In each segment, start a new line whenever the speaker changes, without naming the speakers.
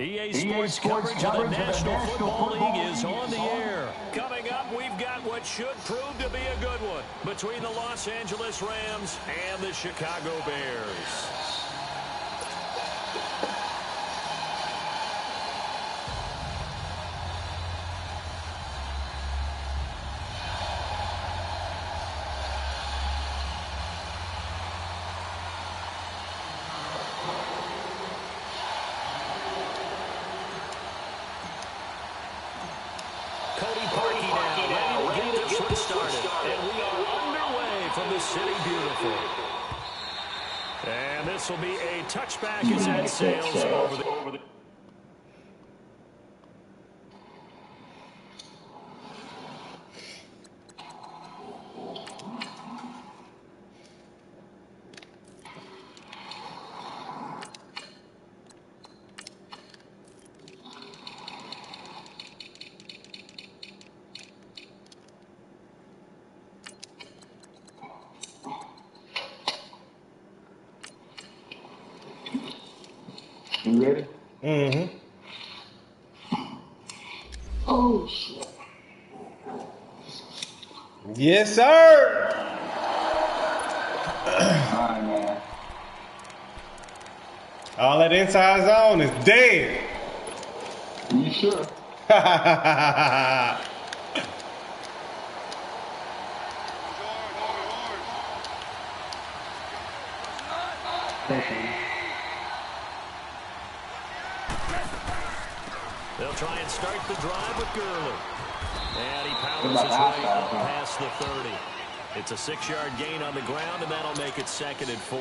EA Sports coverage of the National Football League is on the air. Coming up, we've got what should prove to be a good one between the Los Angeles Rams and the Chicago Bears. This will be a touchback as that sails over the...
You ready?
Mm-hmm.
Oh, shit.
Yes, sir.
All right, man.
All that inside zone is dead.
You sure?
They'll try and start the drive with Gurley. And he powers his way up past the 30. It's a 6-yard gain on the ground, and that'll make it 2nd and 4.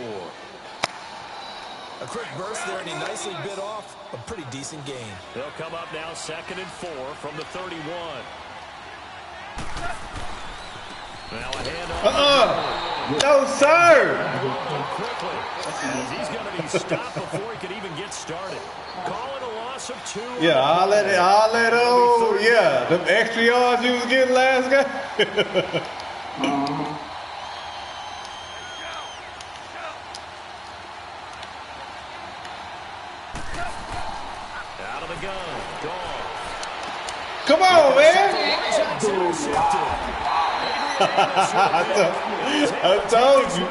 A quick burst there, and he nicely bit off a pretty decent gain.
They'll come up now 2nd and 4 from the 31. Now a handoff.
No, sir.
Quickly, as he's going to be stopped before he can even get started. Call it a loss of 2.
Yeah, I'll let yeah, the extra yards you was getting last guy.
Out of the gun, gone.
Come on, man. I told you.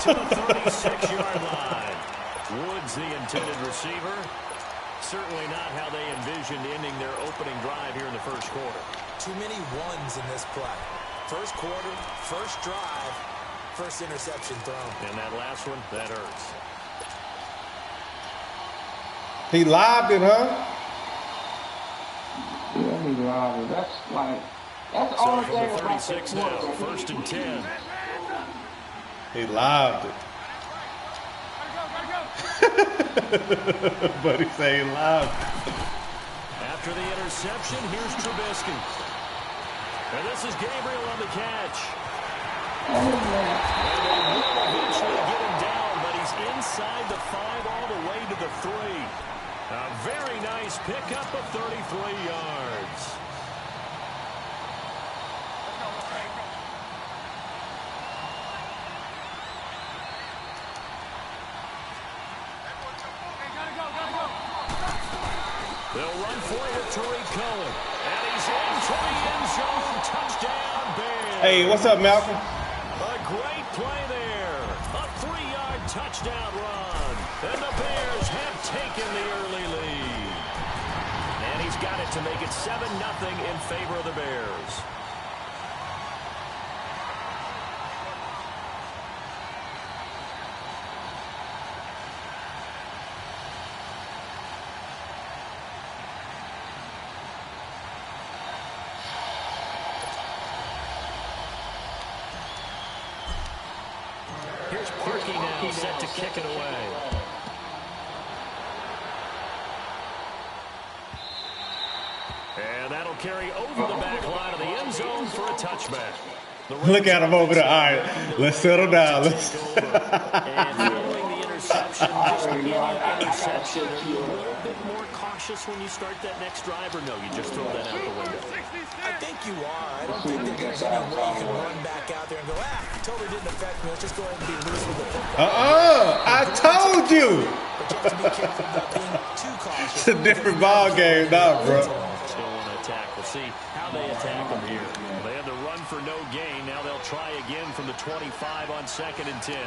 To the 36-yard line. Woods, the intended receiver. Certainly not how they envisioned ending their opening drive here in the first quarter.
Too many ones in this play. First quarter, first drive, first interception thrown.
And that last one, that hurts.
He lobbed it, huh?
Yeah, he lobbed it. That's like, that's the only thing
about 36 now, 1st and 10.
He lobbed it. But he say he lobbed it.
After the interception, here's Trubisky. And this is Gabriel on the catch. And they will eventually get him down, but he's inside the 5 all the way to the 3. A very nice pickup of 33 yards. They'll run for it with Tariq Cohen. And he's into the end zone. Touchdown, Bears.
Hey, what's up, Malcolm?
A great play there. A 3-yard touchdown run. And the Bears have taken the early lead. And he's got it to make it 7-0 in favor of the Bears. Here's Parkey now set to kick it away. And that'll carry over the back line of the end zone for a touchback.
Look at him over there. All right, let's settle down.
And following the interception. Just any interception. Are you a little bit more cautious when you start that next drive, or no, you just throw that out the window?
I think you are. I don't think that there's any way you can run back out there and go, totally didn't affect me. Let's just go ahead and be loose with the football.
I told you.
But you have to be careful about being too cautious.
It's a different ball game now, bro.
Still want to attack. We'll see how they attack them here. They had to run for no gain. Now they'll try again from the 25 on 2nd and 10.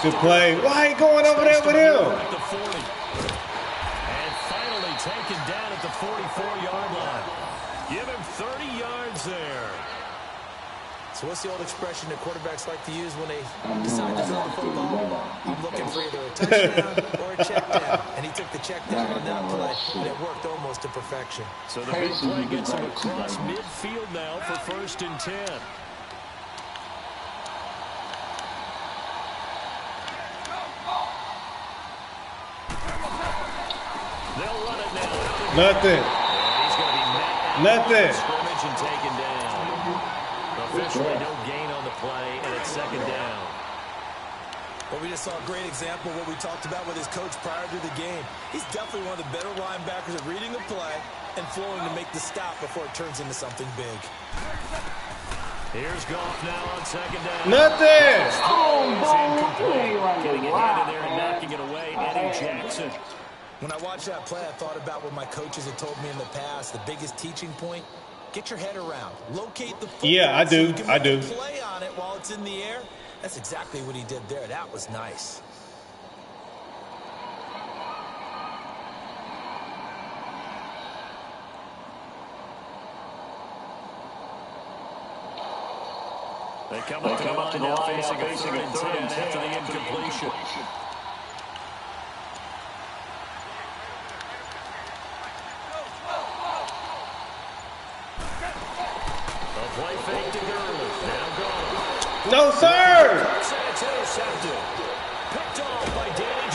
Good play. Why ain't going over there with him?
And finally taken down at the 44-yard line. Give him 30 yards there.
So what's the old expression that quarterbacks like to use when they decide to throw the football? I'm looking for either a touchdown or a check down. And he took the check down on that play, and it worked almost to perfection.
So the big play gets him across midfield now for 1st and 10.
Nothing. Nothing.
Scrimmage and taken down. Officially no gain on the play, and it's 2nd down.
Well, we just saw a great example of what we talked about with his coach prior to the game. He's definitely one of the better linebackers at reading a play and flowing to make the stop before it turns into something big.
Here's Goff now on 2nd down.
Nothing.
Getting ahead in there and knocking it away, Eddie Jackson.
When I watched that play, I thought about what my coaches had told me in the past. The biggest teaching point, get your head around. Locate the football.
Yeah, I do.
So you can
I do.
play on it while it's in the air. That's exactly what he did there. That was nice.
They come up to the line now facing a 3rd and 10 after the incompletion.
No, sir.
Picked off by Danny.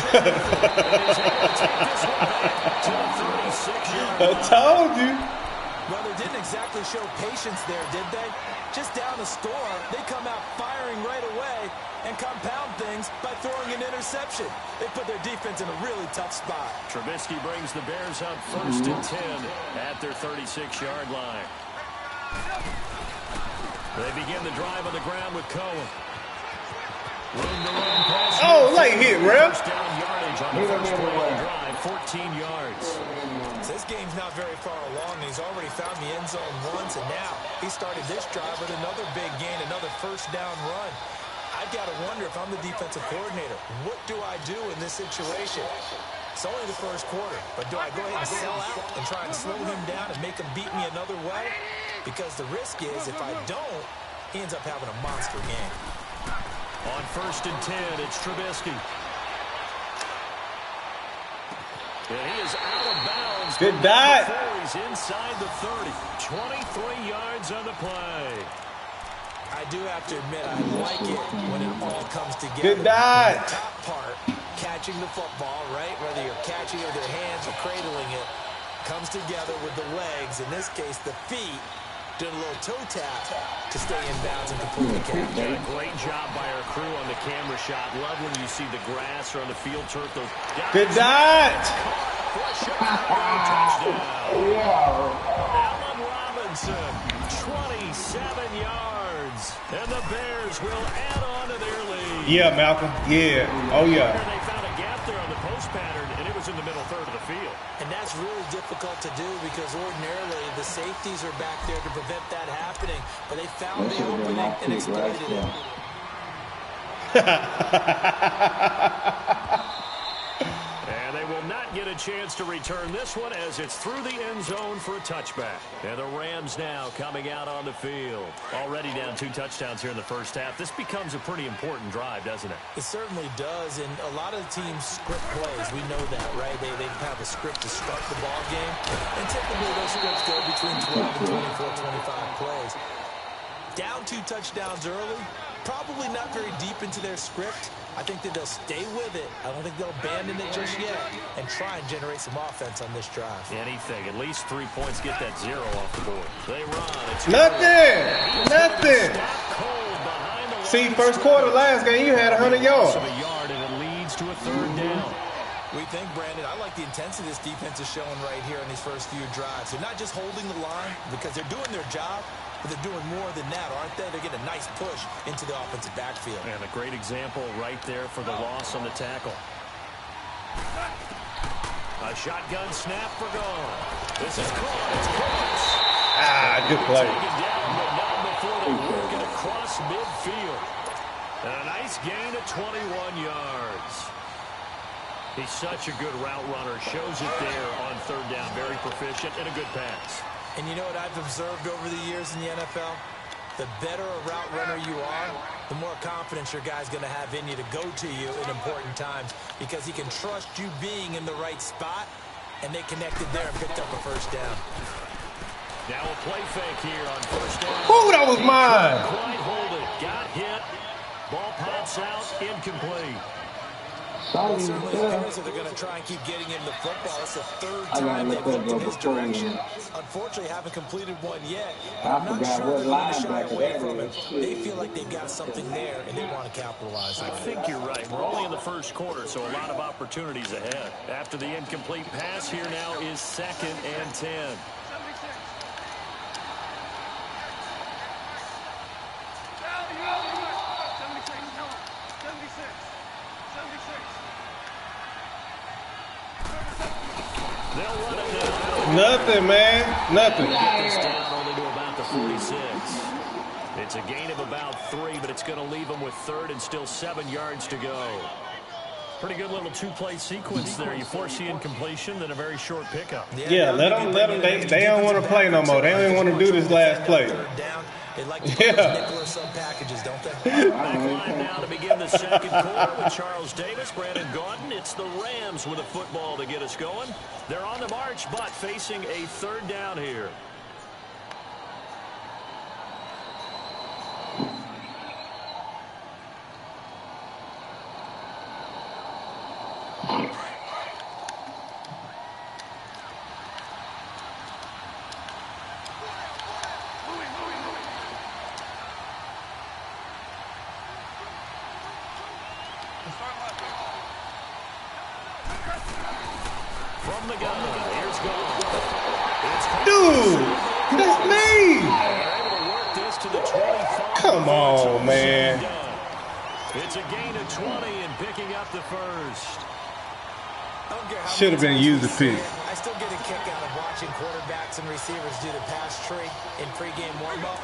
I told you.
Well, they didn't exactly show patience there, did they? Just down a score, they come out firing right away and compound things by throwing an interception. They put their defense in a really tough spot.
Trubisky brings the Bears up 1st and 10 at their 36-yard line. They begin the drive on the ground with Cohen.
Oh, late hit, ref.
First down yardage on the first play of the drive, 14 yards.
So this game's not very far along, and he's already found the end zone once, and now he started this drive with another big gain, another first down run. I've got to wonder if I'm the defensive coordinator. What do I do in this situation? It's only the first quarter, but do I go ahead and sell out and try and slow him down and make him beat me another way? Because the risk is, if I don't, he ends up having a monster game.
On 1st and 10, it's Trubisky. And he is out of bounds.
Good dot.
He's inside the 30. 23 yards on the play.
I do have to admit, I like it when it all comes together.
Good dot.
The top part, catching the football, right? Whether you're catching it with your hands or cradling it, comes together with the legs, in this case, the feet, doing a little toe tap to stay in bounds and complete the catch.
Yeah, great job by our crew on the camera shot. Love when you see the grass or on the field turf. Those
good dot.
Touchdown. Allen Robinson, 27 yards. And the Bears will add on to their lead.
Yeah, Malcolm. Yeah. Oh, yeah.
They found a gap there on the post pattern, and it was in the middle third of the field.
And that's really difficult to do because ordinarily the safeties are back there to prevent that happening. But they found the opening and exploited it.
And they will not get a chance to return this one as it's through the end zone for a touchback. And the Rams now coming out on the field. Already down 2 touchdowns here in the first half. This becomes a pretty important drive, doesn't it?
It certainly does. And a lot of teams script plays. We know that, right? They have a script to start the ball game. And typically those scripts go between 12 and 24, 25 plays. Down 2 touchdowns early, Probably not very deep into their script. I think that they'll stay with it. I don't think they'll abandon it just yet and try and generate some offense on this drive.
Anything. At least 3 points. Get that 0 off the board. They run. It's
Nothing. See, first quarter last game, you had 100 yards.
A yard, and it leads to a 3rd down.
We think, Brandon, I like the intensity this defense is showing right here in these first few drives. They're not just holding the line because they're doing their job, but they're doing more than that, aren't they? They're getting a nice push into the offensive backfield.
And a great example right there for the loss on the tackle. A shotgun snap for gone. This is caught. It's caught.
Good play.
Taken down, but not before they work it across midfield. And a nice gain of 21 yards. He's such a good route runner. Shows it there on 3rd down. Very proficient and a good pass.
And you know what I've observed over the years in the NFL? The better a route runner you are, the more confidence your guy's going to have in you to go to you in important times because he can trust you being in the right spot, and they connected there and picked up a 1st down.
Now a play fake here on 1st down.
Ooh, that was mine.
Couldn't quite hold it. Got hit. Ball pops out. Incomplete.
Well, it certainly appears that they're going to try and keep getting him the football. It's the 3rd time they've looked in his direction. Unfortunately, haven't completed one yet. I'm not sure they're going to shy away from it. They feel like they've got something there, and they want to capitalize on it.
I think you're right. We're only in the 1st quarter, so a lot of opportunities ahead. After the incomplete pass, here now is 2nd and 10.
Nothing, man. Nothing.
Get this down only to about the 46. It's a gain of about 3, but it's going to leave them with 3rd and still 7 yards to go. Pretty good little 2-play sequence there. You force the incompletion, then a very short pickup.
Yeah, let them. They don't want to play no more. They don't even want to do this last play.
They like to put those nickel sub packages, don't they?
Back line now to begin the 2nd quarter with Charles Davis, Brandon Gaudin. It's the Rams with a football to get us going. They're on the march, but facing a 3rd down here. From the gun, here's Gaudin.
Dude, that's me.
They're able to work this to the 25.
Come on, man.
It's a gain of 20 and picking up the 1st.
Should have been used to pick.
I still get a kick out of watching quarterbacks and receivers do the pass tree in pregame warm-up,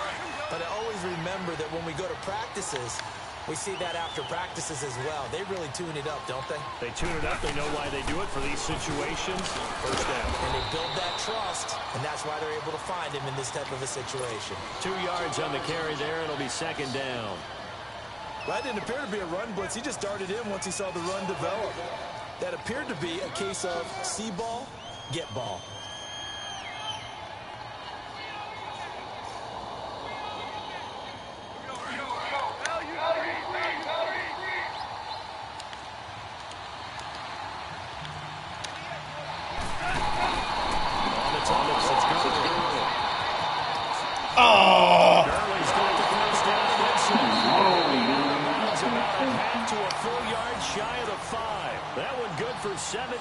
but I always remember that when we go to practices, we see that after practices as well. They really tune it up, don't they?
They tune it up. They know why they do it for these situations. 1st down.
And they build that trust, and that's why they're able to find him in this type of a situation.
2 yards on the carry there. It'll be 2nd down.
Well, that didn't appear to be a run blitz. He just darted in once he saw the run develop. That appeared to be a case of see ball, get ball.
Oh.
Gurley's got the 1st down and it's about a half to a full yard shy of the 5. That one good for 17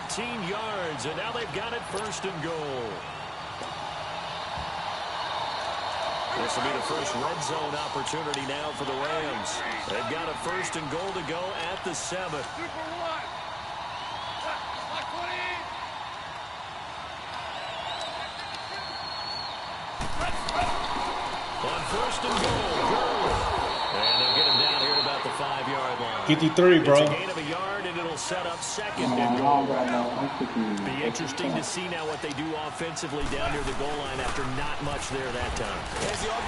yards, and now they've got it 1st and goal. This will be the first red zone opportunity now for the Rams. They've got a 1st and goal to go at the 7. On 1st and goal, Gurley. And they'll get him down here at about the 5-yard line.
53, bro.
It's a gain of a yard, and it'll set up 2nd and goal. Be interesting to see now what they do offensively down near the goal line after not much there that time.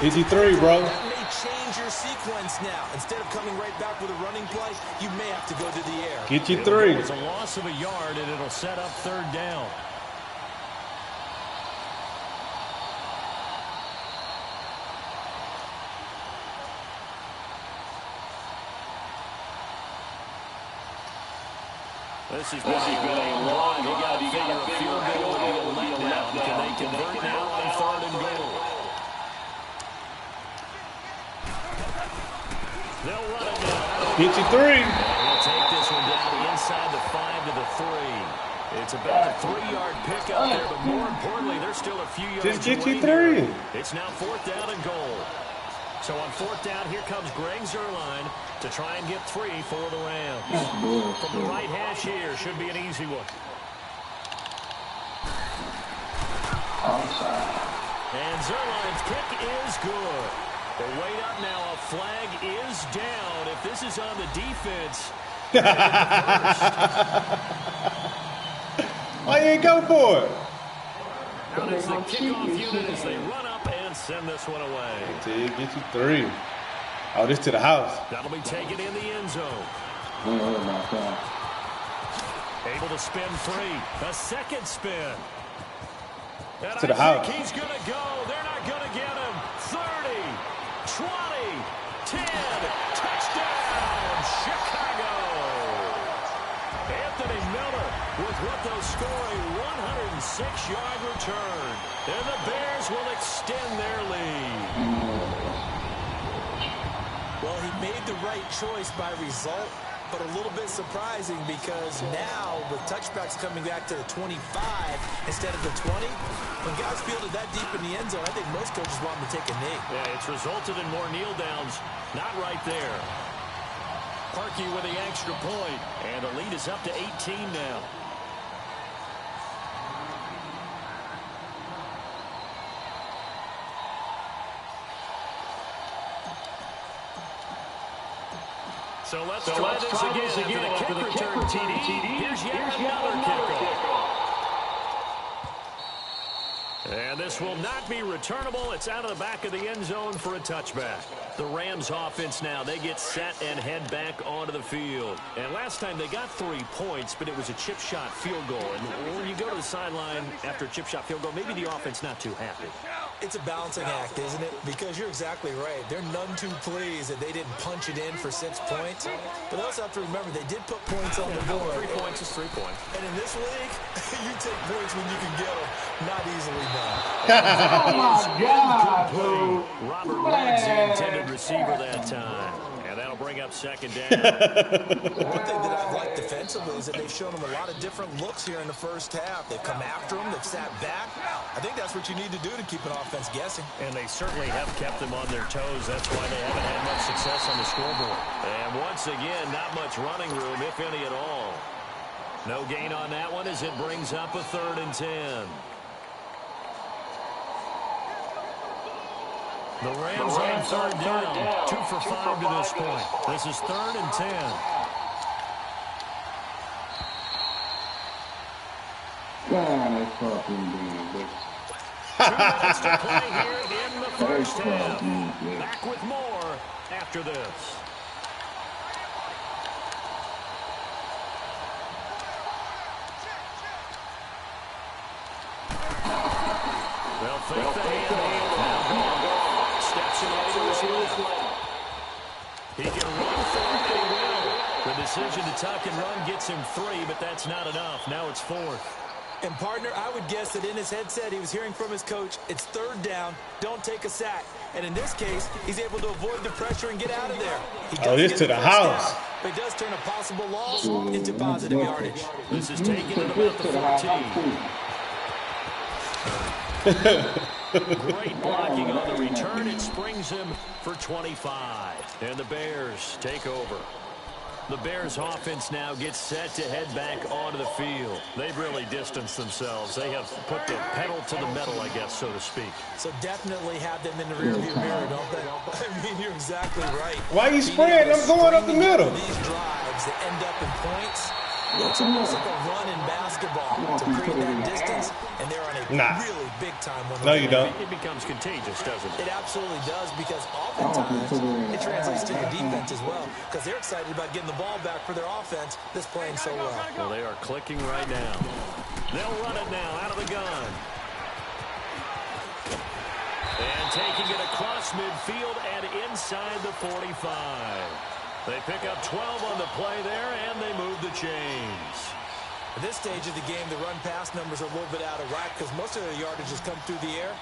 53, bro.
That may change your sequence now. Instead of coming right back with a running play, you may have to go to the air.
Get you 3.
It's a loss of a yard, and it'll set up 3rd down. This has been a long drive. You got to figure a field goal would be a letdown. Can they convert now on 3rd and goal? They'll run it now.
Get you 3.
They'll take this one down inside the 5 to the 3. It's about a 3-yard pickup there, but more importantly, there's still a few yards.
Just get you 3.
It's now 4th down and goal. So on 4th down, here comes Greg Zuerlein to try and get 3 for the Rams. From the right hash here, should be an easy one. And Zuerlein's kick is good. The wait up now, a flag is down. If this is on the defense,
why you ain't go for it?
out is the kickoff unit as they run up and send this one away.
Get you 3. Oh, this to the house.
That'll be taken in the end zone. Able to spin free. A second spin. And
To the
I
house.
think he's going to go. They're not going to get him. 30, 20, 10. Touchdown, Chicago. Anthony Miller with what they'll score a 106-yard return. And the Bears will extend their lead.
Well, he made the right choice by result, but a little bit surprising because now with touchbacks coming back to the 25 instead of the 20, when guys fielded that deep in the end zone, I think most coaches want them to take a knee.
Yeah, it's resulted in more kneel downs. Not right there. Parkey with the extra point, and the lead is up to 18 now. So let's try this again after the kick return TD. Here's yet another kickoff. And this will not be returnable. It's out of the back of the end zone for a touchback. The Rams offense now, they get set and head back onto the field. And last time they got 3 points, but it was a chip shot field goal. And when you go to the sideline after a chip shot field goal, maybe the offense not too happy.
It's a balancing act, isn't it? Because you're exactly right. They're none too pleased that they didn't punch it in for 6 points. But they also have to remember they did put points on the board.
3 points is 3 points.
And in this league, you take points when you can get them. Not easily done.
Oh my God, dude.
Robert Woods, the intended receiver that time. And that'll bring up 2nd down.
One thing that I've liked defensively is that they've shown them a lot of different looks here in the first half. They've come after them. They've sat back. I think that's what you need to do to keep an offense guessing.
And they certainly have kept them on their toes. That's why they haven't had much success on the scoreboard. And once again, not much running room, if any at all. No gain on that one as it brings up a 3rd and 10. The Rams on 3rd down. 2 for 5 to this point. This is 3rd and 10.
God, that's fucking big.
2 minutes to play here in the first half. Back with more after this. They'll fake the hand. Steps away to his left. He can run for it, and he will. The decision to tuck and run gets him 3, but that's not enough. Now it's 4th.
And, partner, I would guess that in his headset he was hearing from his coach, it's 3rd down, don't take a sack. And in this case, he's able to avoid the pressure and get out of there.
Oh, this to the house.
But he does turn a possible loss into positive yardage.
This is taken at about the 14. Great blocking on the return. It springs him for 25. And the Bears take over. The Bears offense now gets set to head back onto the field. They've really distanced themselves. They have put the pedal to the metal, I guess, so to speak.
So definitely have them in the rearview mirror, don't they? I mean, you're exactly right.
Why you spreading? I'm going up the middle.
These drives that end up in points, it's almost like a run in basketball to create that distance, and they're on a really big time one.
No, you don't.
It becomes contagious, doesn't it?
It absolutely does, because oftentimes it translates to your defense as well, because they're excited about getting the ball back for their offense that's playing so well.
Well, they are clicking right now. They'll run it now out of the gun. And taking it across midfield and inside the 45. They pick up 12 on the play there, and they move the chains.
At this stage of the game, the run-pass numbers are a little bit out of whack because most of their yardage has come through the air.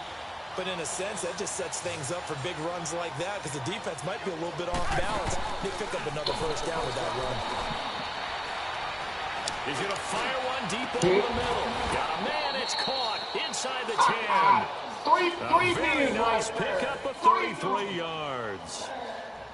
But in a sense, that just sets things up for big runs like that because the defense might be a little bit off balance. They pick up another first down with that run.
He's going to fire one deep over the middle. Got a man, it's caught inside the 10. A very nice pickup of 33 yards.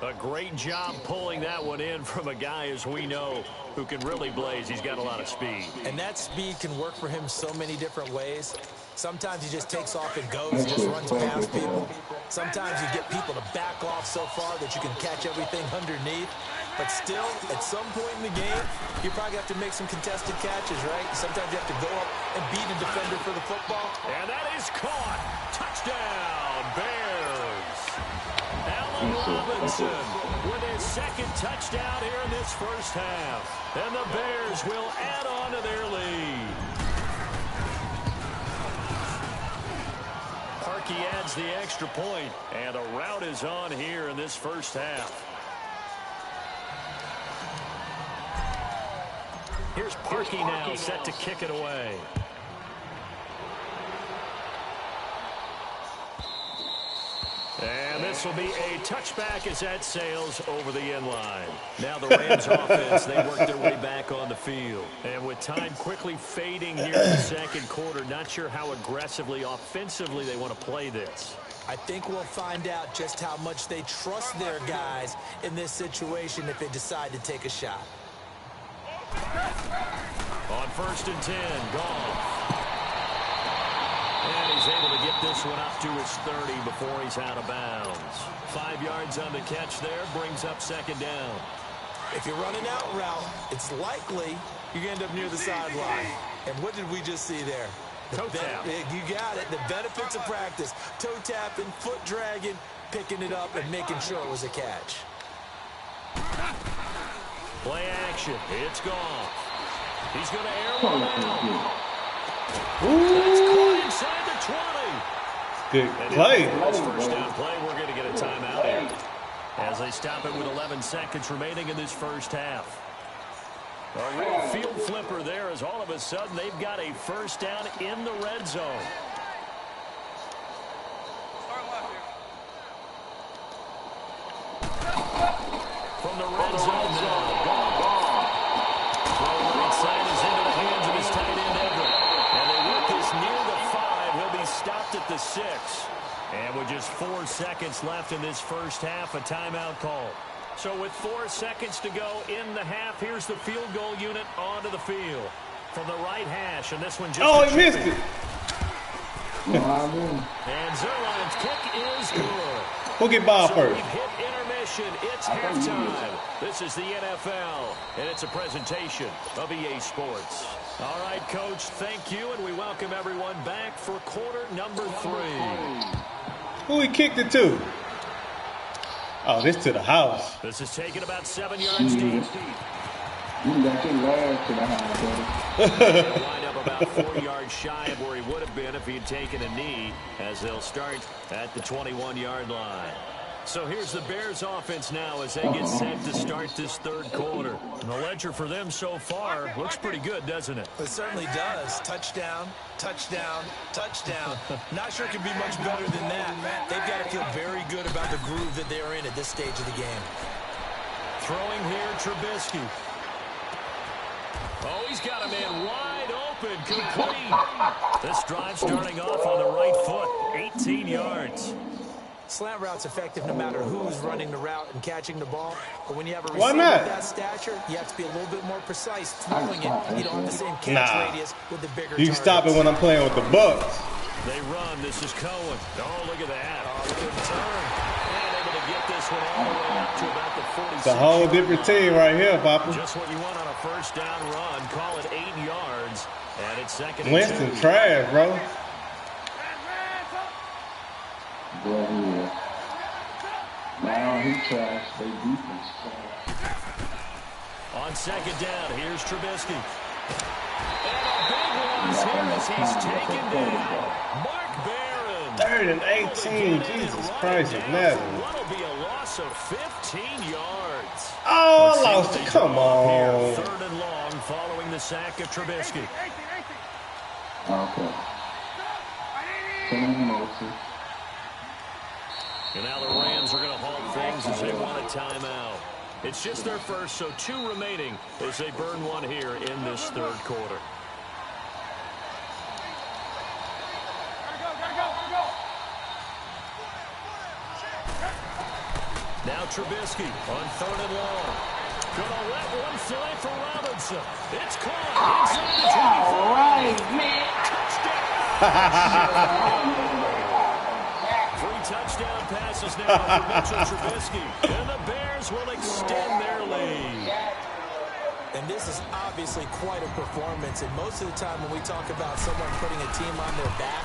A great job pulling that one in from a guy, as we know, who can really blaze. He's got a lot of speed.
And that speed can work for him so many different ways. Sometimes he just takes off and goes, just runs past people. Sometimes you get people to back off so far that you can catch everything underneath. But still, at some point in the game, you probably have to make some contested catches, right? Sometimes you have to go up and beat a defender for the football.
And that is caught. Touchdown, Bears. Allen Robinson with his second touchdown here in this first half. And the Bears will add on to their lead. Parkey adds the extra point, and a rout is on here in this first half. Here's Parkey now, set to kick it away. And this will be a touchback as that sails over the end line. Now the Rams offense, they work their way back on the field. And with time quickly fading here in the second quarter, not sure how aggressively, offensively they want to play this.
I think we'll find out just how much they trust their guys in this situation if they decide to take a shot.
On 1st and 10, Goff. And he's able to get this one up to his 30 before he's out of bounds. 5 yards on the catch there, brings up second down.
If you're running out route, it's likely you're going to end up near the sideline. And what did we just see there?
Toe tap.
You got it. The benefits of practice. Toe tapping, foot dragging, picking it up, and making sure it was a catch.
Play action. It's gone. He's going to air one out. That's caught inside the 20.
Good play.
This first down play, we're going to get a timeout here as they stop it with 11 seconds remaining in this first half. A real field flipper there as all of a sudden they've got a first down in the red zone. From the red zone now. Right side is into the hands of his tight end, Everett. And they work this near the 5. He'll be stopped at the 6. And with just 4 seconds left in this first half, a timeout call. So with 4 seconds to go in the half, here's the field goal unit onto the field. From the right hash, and this one just...
Oh, he missed it.
And Zerline's kick is good.
Who'll get ball
So
first?
we've hit intermission. It's halftime. This is the NFL, and it's a presentation of EA Sports. All right, Coach, thank you, and we welcome everyone back for quarter number 3.
Who he kicked it to? Oh, this to the house.
This is taken about 7 yards deep.
You got your last to the house, buddy.
He'll wind up about 4 yards shy of where he would have been if he had taken a knee, as they'll start at the 21-yard line. So here's the Bears offense now as they get set to start this third quarter. And the ledger for them so far looks pretty good, doesn't it?
It certainly does. Touchdown, touchdown, touchdown. Not sure it could be much better than that. They've got to feel very good about the groove that they're in at this stage of the game.
Throwing here, Trubisky. Oh, he's got a man wide open, complete. This drive starting off on the right foot, 18 yards.
Slant route's effective no matter who's running the route and catching the ball. But when you have a
Why
receiver
not?
with that stature, you have to be a little bit more precise throwing it. You don't have the same catch radius with the bigger
You can stop it when I'm playing with the Bucks.
They run. This is Cohen. Oh, look at that. Oh, good turn. And able to get this one all the way up to about the 46.
It's a whole different team right here, Papa.
Just what you want on a first down run. Call it 8 yards. And it's second and 2.
Winston trash, bro.
Now he tries to stay defense.
On second down, here's Trubisky. And a big loss here as he's taken down. Mark Barron.
3rd and 18. Jesus Christ of Nazareth.
What'll be a loss loss of 15 yards.
Oh, I lost it. Come on.
Third and long following the sack of Trubisky.
Okay.
And now the Rams are going to halt things as they want a timeout. It's just their first, so 2 remaining as they burn one here in this third quarter. Now Trubisky on third and long. Gonna let one fly for Robinson. It's caught inside the 25.
All right, man.
Touchdown. 3 touchdown passes now for Mitchell Trubisky. And the Bears will extend their lead.
And this is obviously quite a performance. And most of the time when we talk about someone putting a team on their back,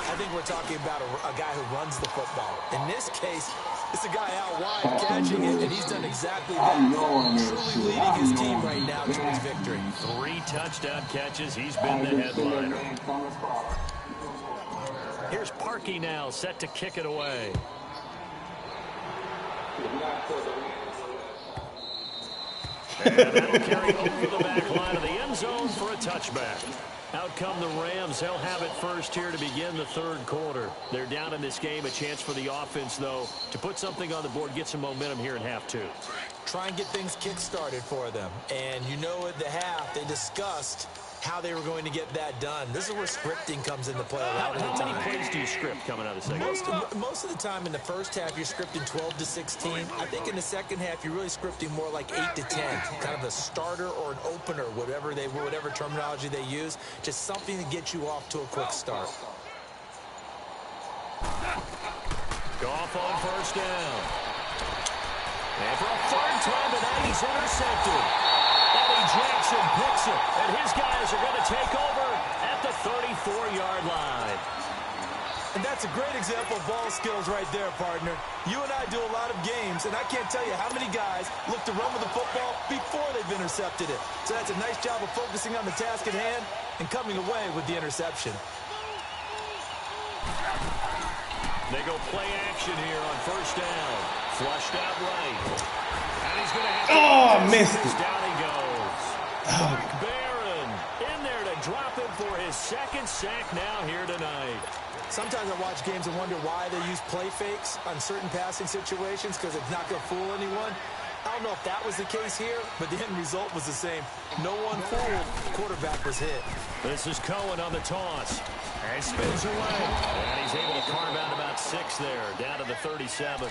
I think we're talking about a guy who runs the football. In this case, it's a guy out wide catching it, and he's done exactly that. Truly leading his team right now towards victory.
3 touchdown catches. He's been the headliner. Here's Parkey now, set to kick it away. And that'll carry over the back line of the end zone for a touchback. Out come the Rams. They'll have it first here to begin the third quarter. They're down in this game. A chance for the offense, though, to put something on the board, get some momentum here in half 2.
Try and get things kick-started for them. And you know at the half, they discussed how they were going to get that done. This is where scripting comes into play a lot of the time.
How many plays do you script coming out of the second?
Most of the time in the first half, you're scripting 12 to 16. I think in the second half, you're really scripting more like 8 to 10. Kind of a starter or an opener, whatever terminology they use. Just something to get you off to a quick start.
Goff on first down. And for a third time tonight, he's intercepted. Eddie Jackson picks it, and his guys are going to take over at the 34-yard line.
And that's a great example of ball skills right there, partner. You and I do a lot of games, and I can't tell you how many guys look to run with the football before they've intercepted it. So that's a nice job of focusing on the task at hand and coming away with the interception.
They go play action here on first down. Flushed out right. And he's going to have to...
Oh, I missed it.
Down he goes. Mark Barron in there to drop him for his second sack now here tonight.
Sometimes I watch games and wonder why they use play fakes on certain passing situations because it's not going to fool anyone. I don't know if that was the case here, but the end result was the same. No one fooled. The quarterback was hit.
This is Cohen on the toss. And spins away. And he's able to carve out about 6 there, down to the 37.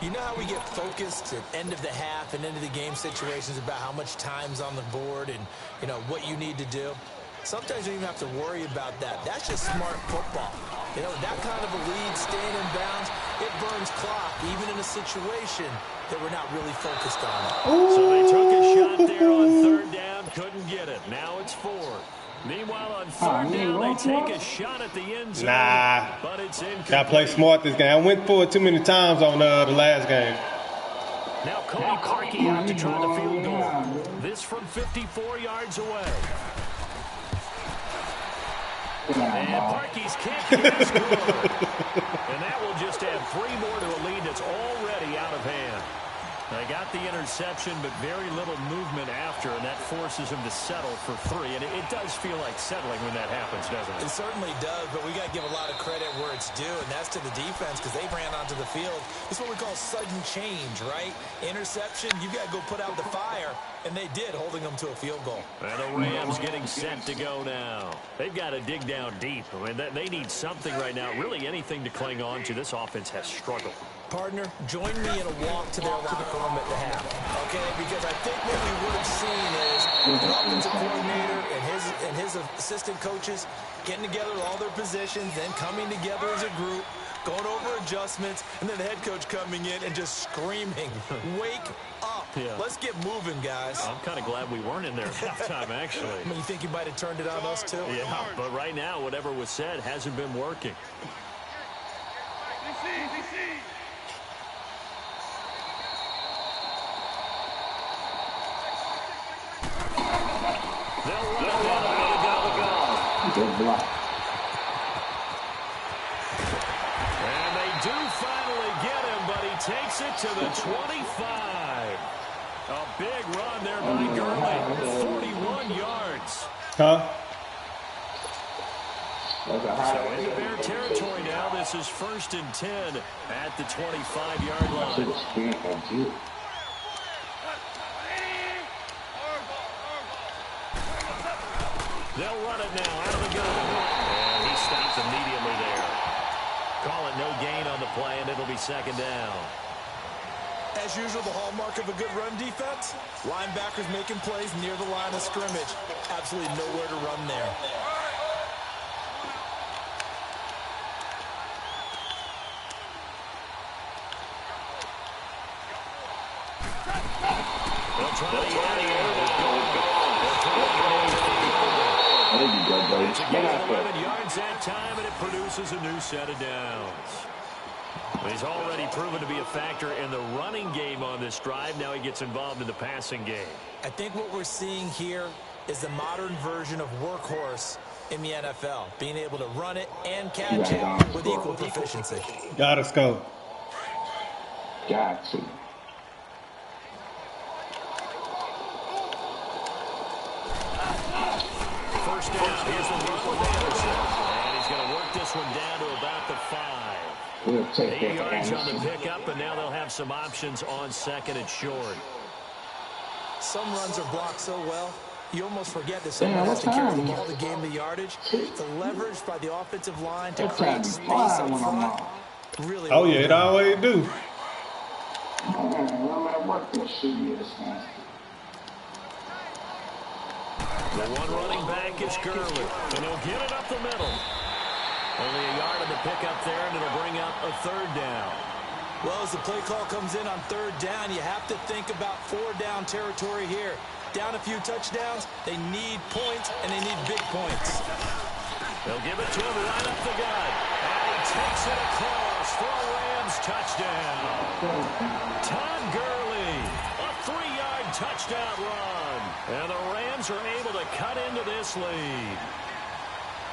You know how we get focused at end of the half and into the game situations about how much time's on the board and, you know, what you need to do? Sometimes you don't even have to worry about that. That's just smart football. You know, that kind of a lead, staying in bounds, it burns clock, even in a situation that we're not really focused on.
So they took a shot there on third down, couldn't get it. Now it's 4. Meanwhile, on third down, they take a shot at the end zone.
Nah.
But it's incomplete.
Gotta play smart this game. I went for it too many times on the last game.
Now Cody Parkey out to try the field goal. This from 54 yards away. And Parkey's kick is good. And that will just add 3 more to a lead that's already out of hand. They got the interception, but very little movement after, and that forces him to settle for 3. And it does feel like settling when that happens, doesn't it?
It certainly does, but we got to give a lot of credit where it's due, and that's to the defense because they ran onto the field. It's what we call sudden change, right? Interception, you got to go put out the fire, and they did, holding them to a field goal.
And the Rams getting set to go now. They've got to dig down deep. I mean, they need something right now, really anything to cling on to. This offense has struggled.
Partner, join me in a walk to their locker room at the half, okay? Because I think what we would have seen is an offensive coordinator and his assistant coaches getting together all their positions, then coming together as a group, going over adjustments, and then the head coach coming in and just screaming, wake up.
Yeah.
Let's get moving, guys.
I'm kind of glad we weren't in there at halftime, actually.
I mean, you think you might have turned it on us, too?
Yeah, but right now, whatever was said hasn't been working.
Good block.
And they do finally get him, but he takes it to the 25. A big run there by Gurley. 41 yards.
Huh?
So into Bear territory now. This is 1st and 10 at the 25-yard line. They'll run it now out of the gun. And he stopped immediately there. Call it no gain on the play, and it'll be 2nd down.
As usual, the hallmark of a good run defense, linebackers making plays near the line of scrimmage. Absolutely nowhere to run there.
They'll try to get it. It's a gain of 11 yards that time, and it produces a new set of downs. He's already proven to be a factor in the running game on this drive. Now he gets involved in the passing game.
I think what we're seeing here is the modern version of workhorse in the NFL, being able to run it and catch it with equal proficiency.
Gotta go.
Got to.
First down. Here's the run with Anderson. And he's going to work this one down to about the 5.
We'll take
8
that
yards on
Anderson.
the pickup, and now they'll have some options on 2nd and short.
Some runs are blocked so well, you almost forget that someone has to carry the ball to gain the yardage. The leverage by the offensive line to create space up front. Really.
Oh, yeah, it always do.
No matter what this shit is, man.
The one running back is Gurley, and he'll get it up the middle. Only a yard on the pickup there, and it'll bring up a 3rd down.
Well, as the play call comes in on 3rd down, you have to think about 4-down territory here. Down a few touchdowns, they need points, and they need big points.
They'll give it to him right up the gut. And he takes it across for a Rams touchdown. Todd Gurley, a 3-yard touchdown run. And the Rams are able to cut into this lead.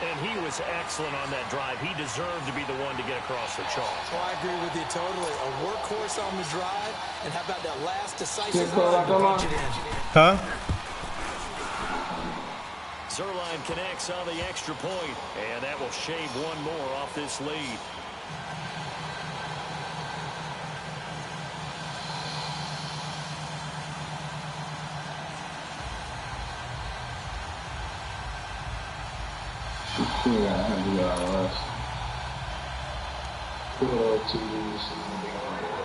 And he was excellent on that drive. He deserved to be the one to get across the chalk.
Well, I agree with you totally. A workhorse on the drive. And how about that last decisive run to punch it in?
Huh?
Zerline connects on the extra point, and that will shave one more off this lead.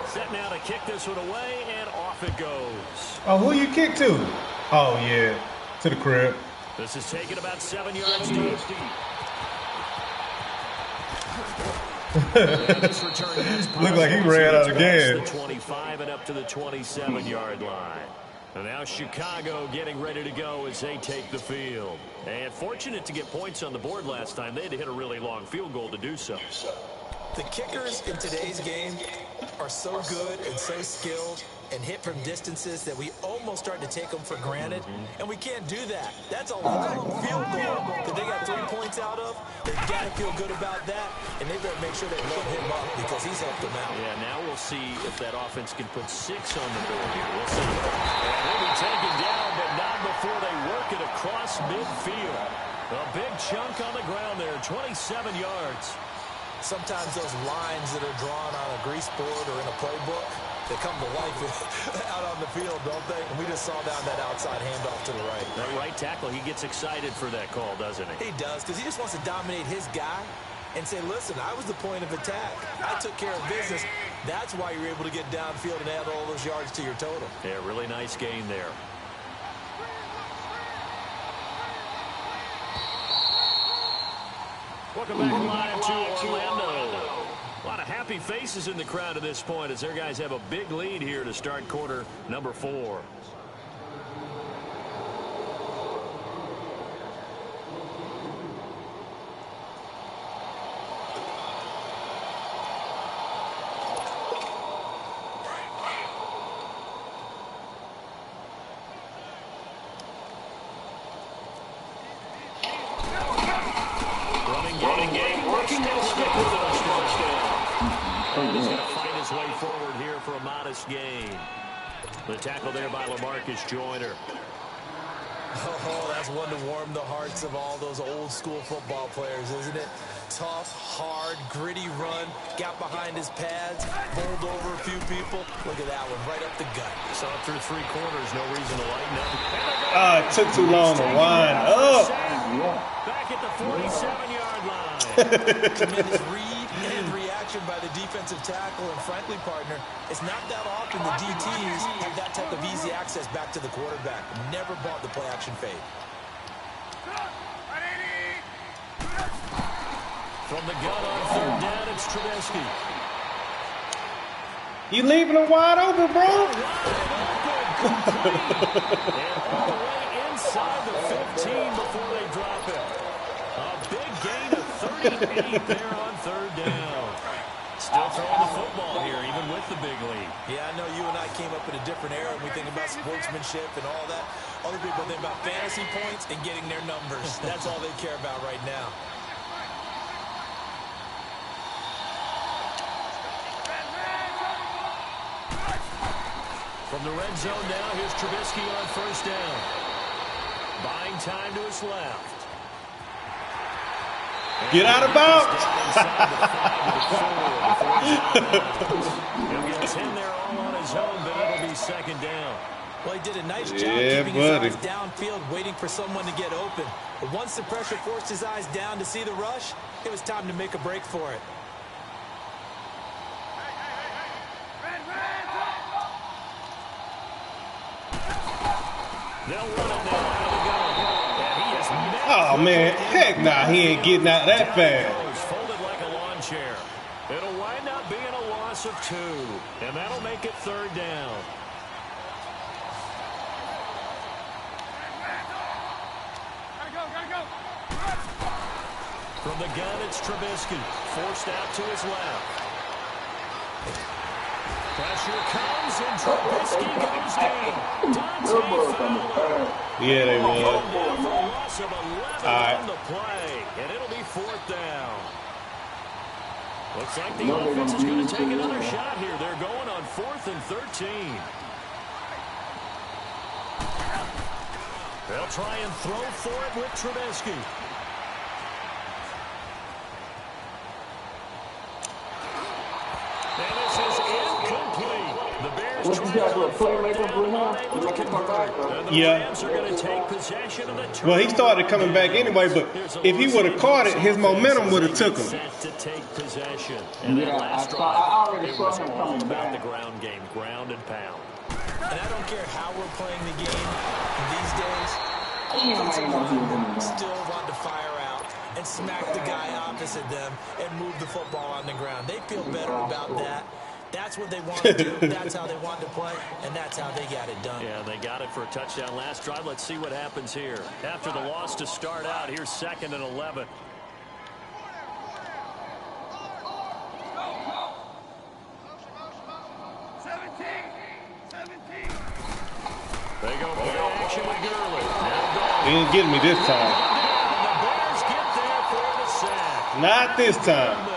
Set now to kick this one away, and off it goes.
Oh, who you kick to? Oh, yeah, to the crib.
This is taken about 7 yards deep.
Looked like he ran out again.
The 25 and up to the 27-yard line. And now Chicago getting ready to go as they take the field. And fortunate to get points on the board last time. They had to hit a really long field goal to do so.
The kickers in today's game are so good and so skilled and hit from distances that we almost start to take them for granted. And we can't do that. That's a long field goal that they got 3 points out of. They've got to feel good about that, and they've got to make sure they load him up because he's helped them out.
Yeah, now we'll see if that offense can put 6 on the board here. We'll see. And he'll be taken down, but not before they work it across midfield. A big chunk on the ground there, 27 yards.
Sometimes those lines that are drawn on a grease board or in a playbook, they come to life out on the field, don't they? And we just saw down that outside handoff to the right.
That right tackle, he gets excited for that call, doesn't he?
He does, because he just wants to dominate his guy and say, listen, I was the point of attack. I took care of business. That's why you're able to get downfield and add all those yards to your total.
Yeah, really nice gain there. Welcome back live to Orlando. A lot of happy faces in the crowd at this point as their guys have a big lead here to start quarter number 4. Running game working. He's going to find his way forward here for a modest gain. The tackle there by LaMarcus Joyner.
Oh, that's one to warm the hearts of all those old-school football players, isn't it? Tough, hard, gritty run, got behind his pads, bowled over a few people. Look at that one, right up the gut.
Saw it through 3 quarters, no reason to lighten up.
It took too long to wind up.
Back at the 47-yard line.
Tremendous read and reaction by the defensive tackle, and frankly, partner, it's not that often the DTs have that type of easy access back to the quarterback. Never bought the play-action fade.
From the gun on 3rd down, it's Trubisky.
You leaving them wide open, bro?
And all the way inside the 15 before they drop it. A big gain of 38 there on 3rd down. Still throwing the football here, even with the big lead.
Yeah, I know you and I came up in a different era, and we think about sportsmanship and all that. Other people think about fantasy points and getting their numbers. That's all they care about right now.
From the red zone now, here's Trubisky on 1st down. Buying time to his left.
Get out of bounds.
He'll get 10 there all on his own, but it'll be 2nd down.
Well, he did a nice job keeping his eyes downfield, waiting for someone to get open. But once the pressure forced his eyes down to see the rush, it was time to make a break for it.
They'll run it now out of the gun. And he is met.
Oh, man. Heck nah, he ain't getting out that fast.
Folded like a lawn chair. It'll wind up being a loss of 2. And that'll make it 3rd down. From the gun, it's Trubisky. Forced out to his left. Pressure comes, and Trubisky goes down.
Yeah, they will.
Loss of 11 on the play, and it'll be 4th down. Looks like the offense is going to take another shot here. They're going on 4th and 13. They'll try and throw for it with Trubisky. And this is incomplete. The Bears try to playmaker, Bruno.
Yeah.
Rams are going to take possession of the turnover.
Well, he started coming back anyway, but if he would have caught it, his momentum would have took him.
Set to take possession. And that last drive, it was all about the ground game, ground and pound.
And I don't care how we're playing the game these days. Still want to fire out and smack the guy opposite them and move the football on the ground. They feel better about that. That's what they want to do. That's how they want to play, and that's how they got it done.
Yeah, they got it for a touchdown last drive. Let's see what happens here. After the loss to start out, here's 2nd and 11. They go play action with Gurley.
He ain't getting me this time.
The Bears get there for the sack.
Not this time.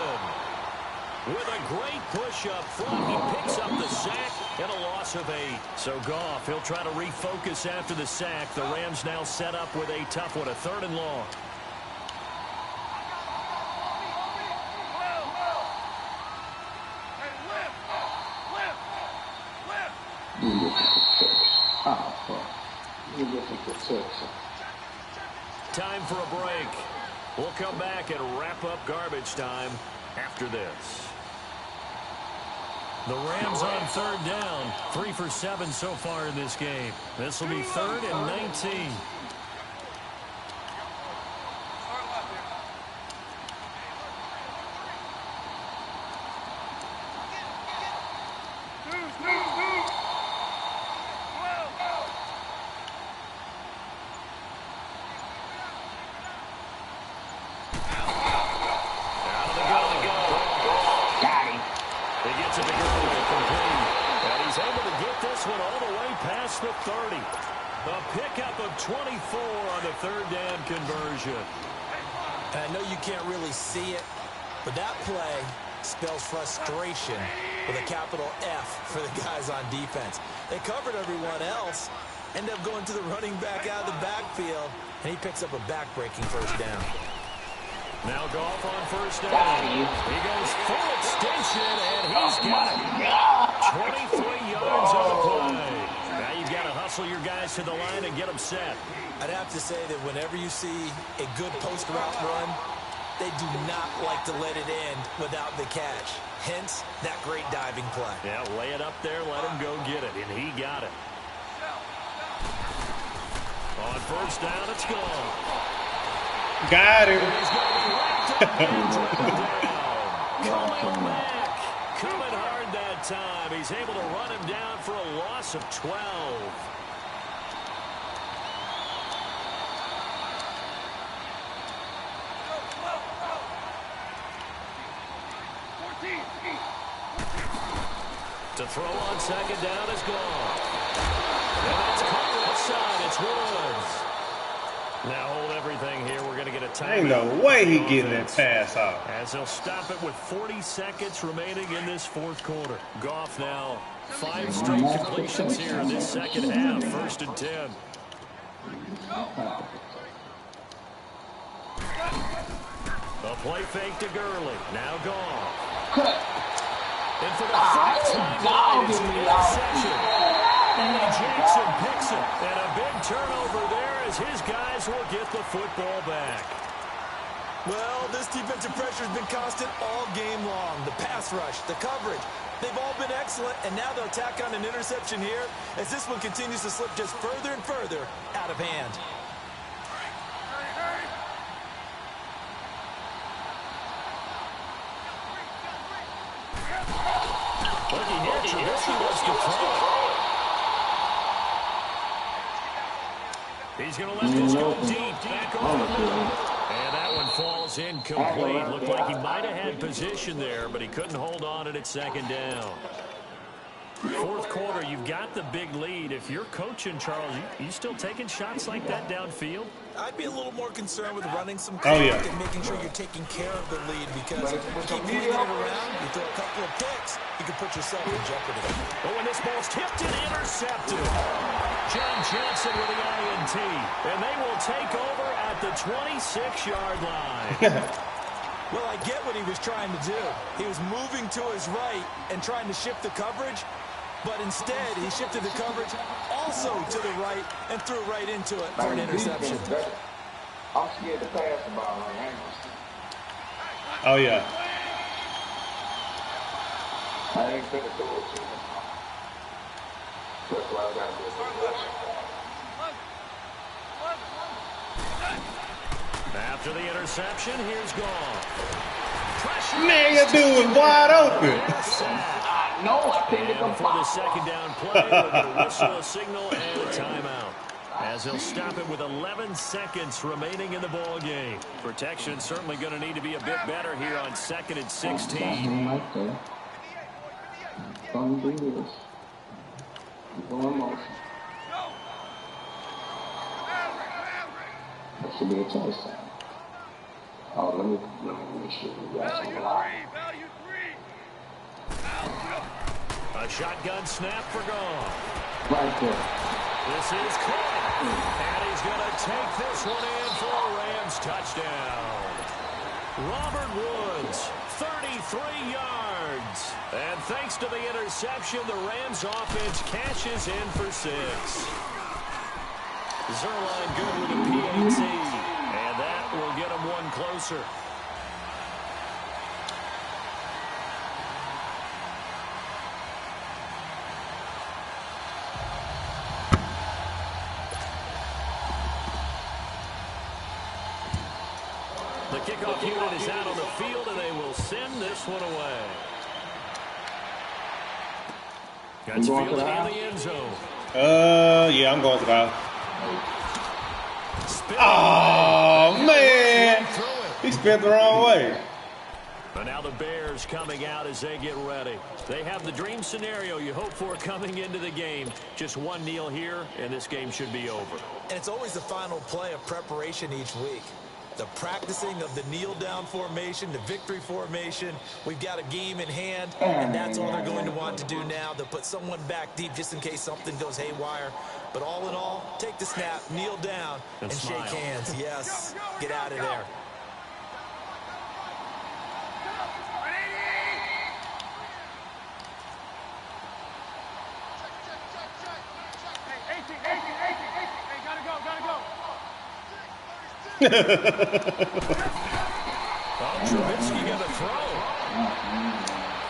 With a great push up front, he picks up the sack and a loss of 8. So Goff, he'll try to refocus after the sack. The Rams now set up with a tough one, a 3rd and long. Time for a break. We'll come back and wrap up garbage time after this. The Rams on 3rd down. 3 for 7 so far in this game. This will be 3rd and 19. The 30. A pickup of 24 on the 3rd down conversion.
And I know you can't really see it, but that play spells frustration with a capital F for the guys on defense. They covered everyone else, end up going to the running back out of the backfield, and he picks up a back-breaking first down.
Now Goff on first down. He goes full extension, and he's got it. 23 yards on the play. Now you've got to hustle your guys to the line and get them set.
I'd have to say that whenever you see a good post route run, they do not like to let it end without the catch. Hence, that great diving play.
Yeah, lay it up there, let him go get it, and he got it. On first down, it's gone.
Got him.
Coming hard that time. He's able to run him down for a loss of 12. To throw on second down is gone. And it's caught outside. It's Woods. Now hold everything here. We're going to get a time.
Ain't no way he getting that pass off.
As he'll stop it with 40 seconds remaining in this fourth quarter. Goff now 5 straight completions here in this second half. 1st and 10. A play fake to Gurley. Now Goff. And for the first time, it's an interception. And Jackson picks it. And a big turnover there as his guys will get the football back.
Well, this defensive pressure has been constant all game long. The pass rush, the coverage, they've all been excellent. And now they'll tack on an interception here as this one continues to slip just further and further out of hand.
Looking here, Trubisky wants to throw. He's going to let this go deep, back over the middle. And that one falls incomplete. Looked like he might have had position there, but he couldn't hold on at second down. Fourth quarter, you've got the big lead. If you're coaching, Charles, you still taking shots like that downfield?
I'd be a little more concerned with running some clock and making sure you're taking care of the lead, because if you keep moving it around, you throw a couple of picks, you can put yourself in jeopardy.
But when this ball's tipped and intercepted, John Johnson with the INT, and they will take over at the 26-yard line.
Well, I get what he was trying to do. He was moving to his right and trying to shift the coverage, but instead he shifted the coverage also to the right and threw right into it for an interception.
I'm scared to pass the ball on angles.
Oh, yeah.
I ain't finna do it to him. That's why I got to do it.
After the interception, here's Goff.
Man, your dude was wide open.
No, I picked it
up for the second down play, with a whistle, a signal, and a timeout. As he'll stop it with 11 seconds remaining in the ball game. Protection certainly going to need to be a bit better here on 2nd and 16.
Don't do this. Go in motion. That should be a touchdown. Oh, let me make sure we got some line.
A shotgun snap for Goff.
Right there.
This is caught. And he's going to take this one in for a Rams touchdown. Robert Woods, 33 yards. And thanks to the interception, the Rams offense cashes in for 6. Zerline good with a PAT. And that will get him one closer. The kickoff unit is out on the field, and they will send this one away. Got fielded in the end zone.
Yeah, I'm going to the house. Oh, man. He spent the wrong way.
But now the Bears coming out as they get ready. They have the dream scenario you hope for coming into the game. Just one kneel here, and this game should be over.
And it's always the final play of preparation each week. The practicing of the kneel-down formation, the victory formation. We've got a game in hand, and that's all they're going to want to do now. They'll put someone back deep just in case something goes haywire. But all in all, take the snap, kneel down, and shake hands. Yes, get out of there.
Trubisky going to throw.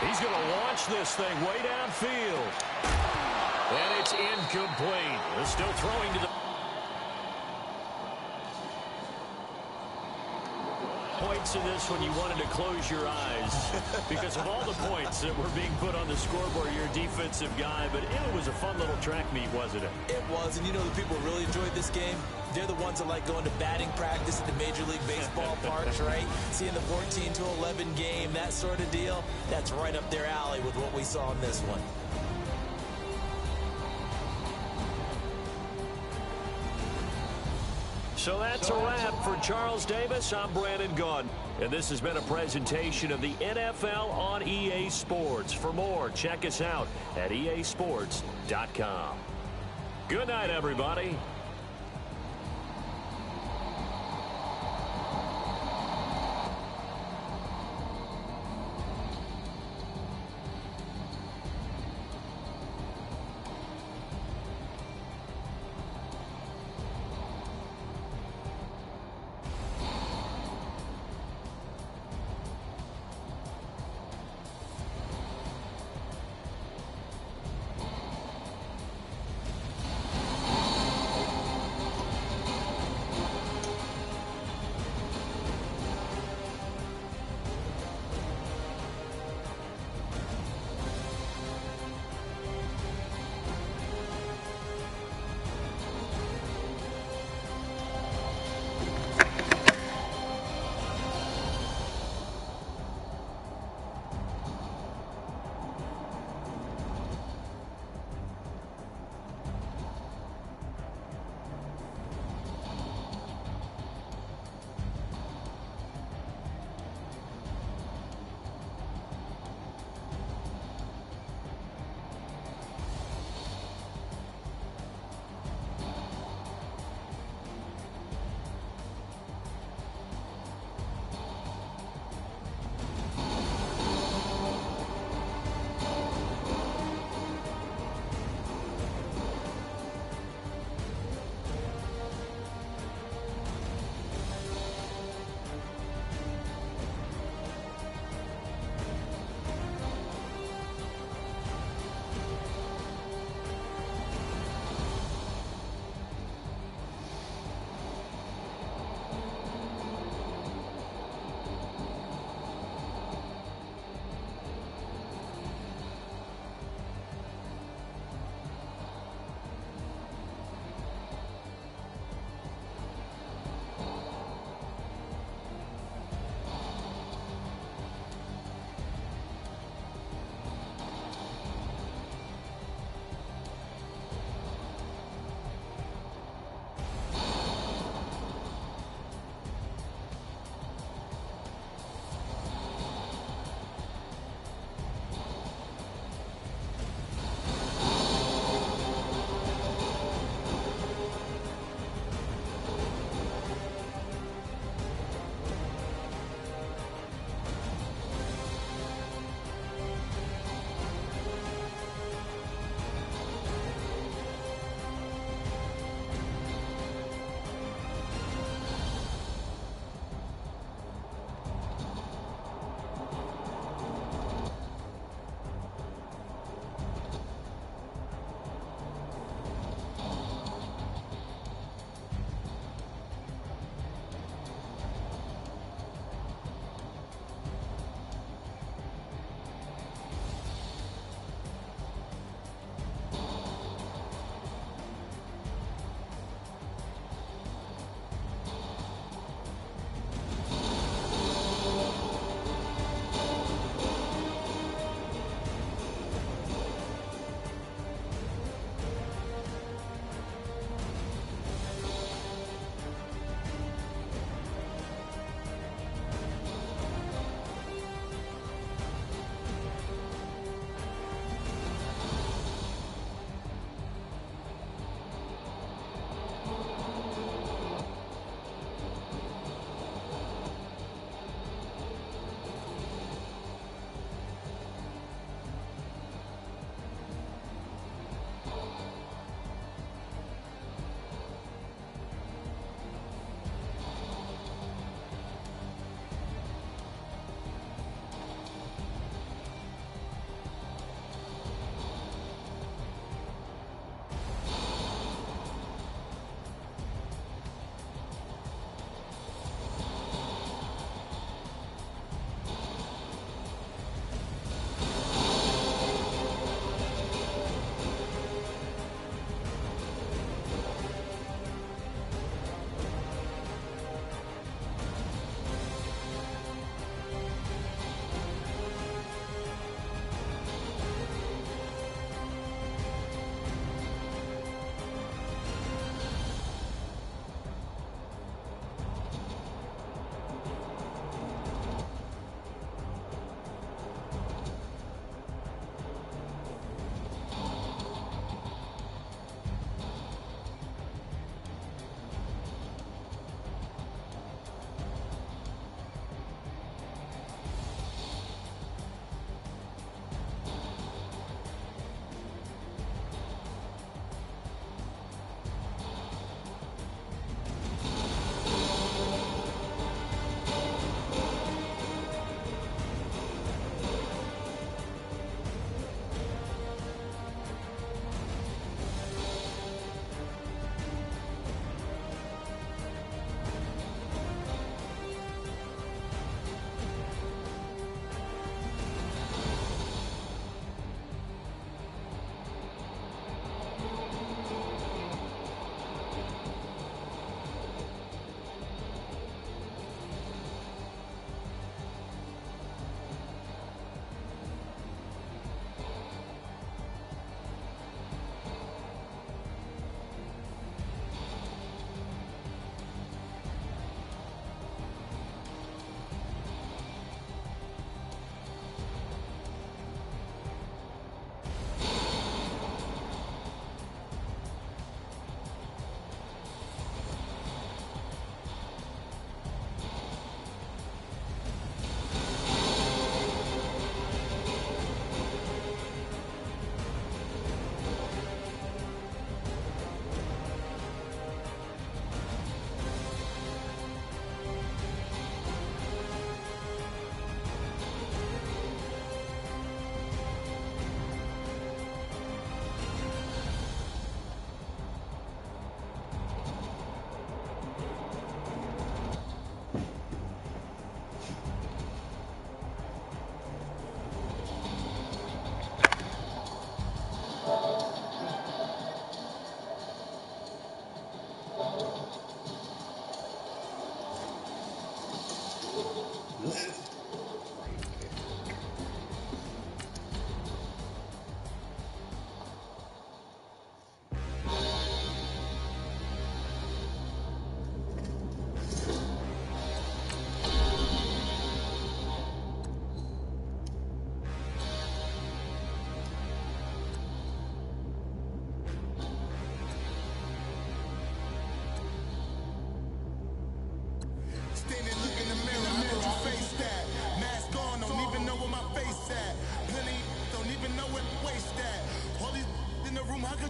He's going to launch this thing way downfield. And it's incomplete. They're still throwing to the points in this when you wanted to close your eyes because of all the points that were being put on the scoreboard. You're a defensive guy, but it was a fun little track meet, wasn't it?
It was, and you know the people who really enjoyed this game? They're the ones that like going to batting practice at the Major League Baseball parks, right? Seeing the 14-11 game, that sort of deal. That's right up their alley with what we saw in this one.
So that's a wrap for Charles Davis. I'm Brandon Gaudin. And this has been a presentation of the NFL on EA Sports. For more, check us out at easports.com. Good night, everybody.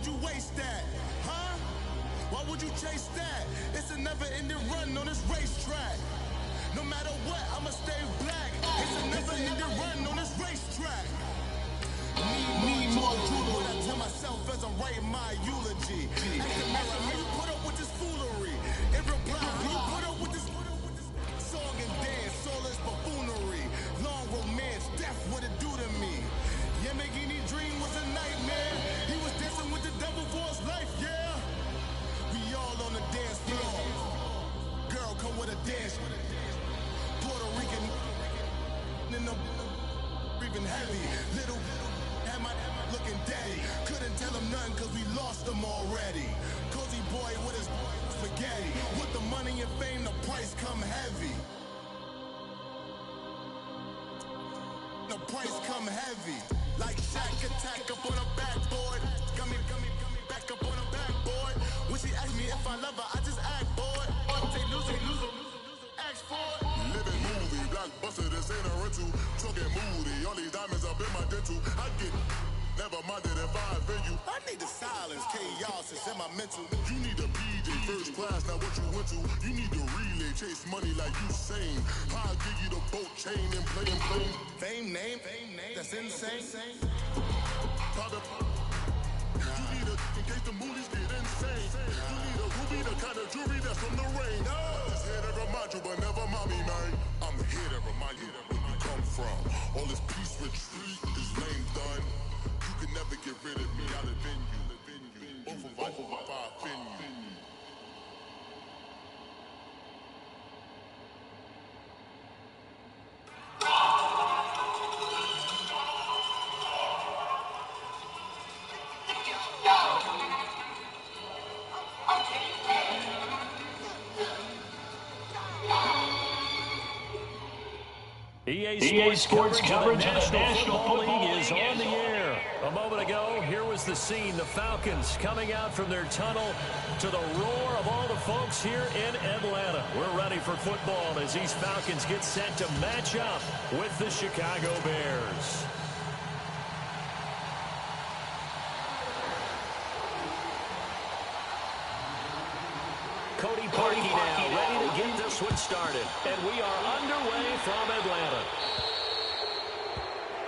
would you waste that? Huh? Why would you chase that? It's a never-ending run on this racetrack. No matter what, I'ma stay black. It's a never-ending run on this racetrack. Need more proof what I tell myself as I'm writing my eulogy. Ask the mirror, how you put up with this foolery? In reply, how you put up with this song and dance, soulless buffoonery, long romance, death, what it do to me? Yamagini dream was a nightmare. He was dancing with the devil for his life, yeah. We all on the dance floor. Girl, come with a dance. Puerto Rican in the breathing heavy. Little had my looking daddy. Couldn't tell him nothing cause we lost him already. Cozy boy with his spaghetti. With the money and fame, the price come heavy. The price come heavy. Like Shaq attack up on a backboard. Got me back up on a backboard. When she asked me if I love her, I just act bored. Say lose, ask for it. Living movie, blockbuster, this ain't a rental. Talking moody, all these diamonds up in my dental. I get never minded if I offend you. I need the silence, chaos is in my mental. You need a PJ first class, not what you went to. You need the relay, chase money like you sane. I'll give you the boat chain and play. Fame name, that's insane. Private. You need a, in case the movies get insane. You need a ruby, the kind of jewelry that's from the rain. I'm just here to remind you, but never mommy, man. I'm here to remind you where you come from. All this peace retreat is lame done. You can never get rid of me. I'll avenge you. Both of us, if I offend you.
EA Sports coverage of the National Football League is on the air. A moment ago, here was the scene. The Falcons coming out from their tunnel to the roar of all the folks here in Atlanta. We're ready for football as these Falcons get set to match up with the Chicago Bears. Cody Parkey now, ready to get this one started. And we are underway from Atlanta.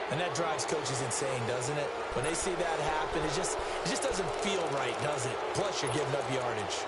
And that drives coaches insane, doesn't it? When they see that happen, it just doesn't feel right, does it? Plus, you're giving up yardage.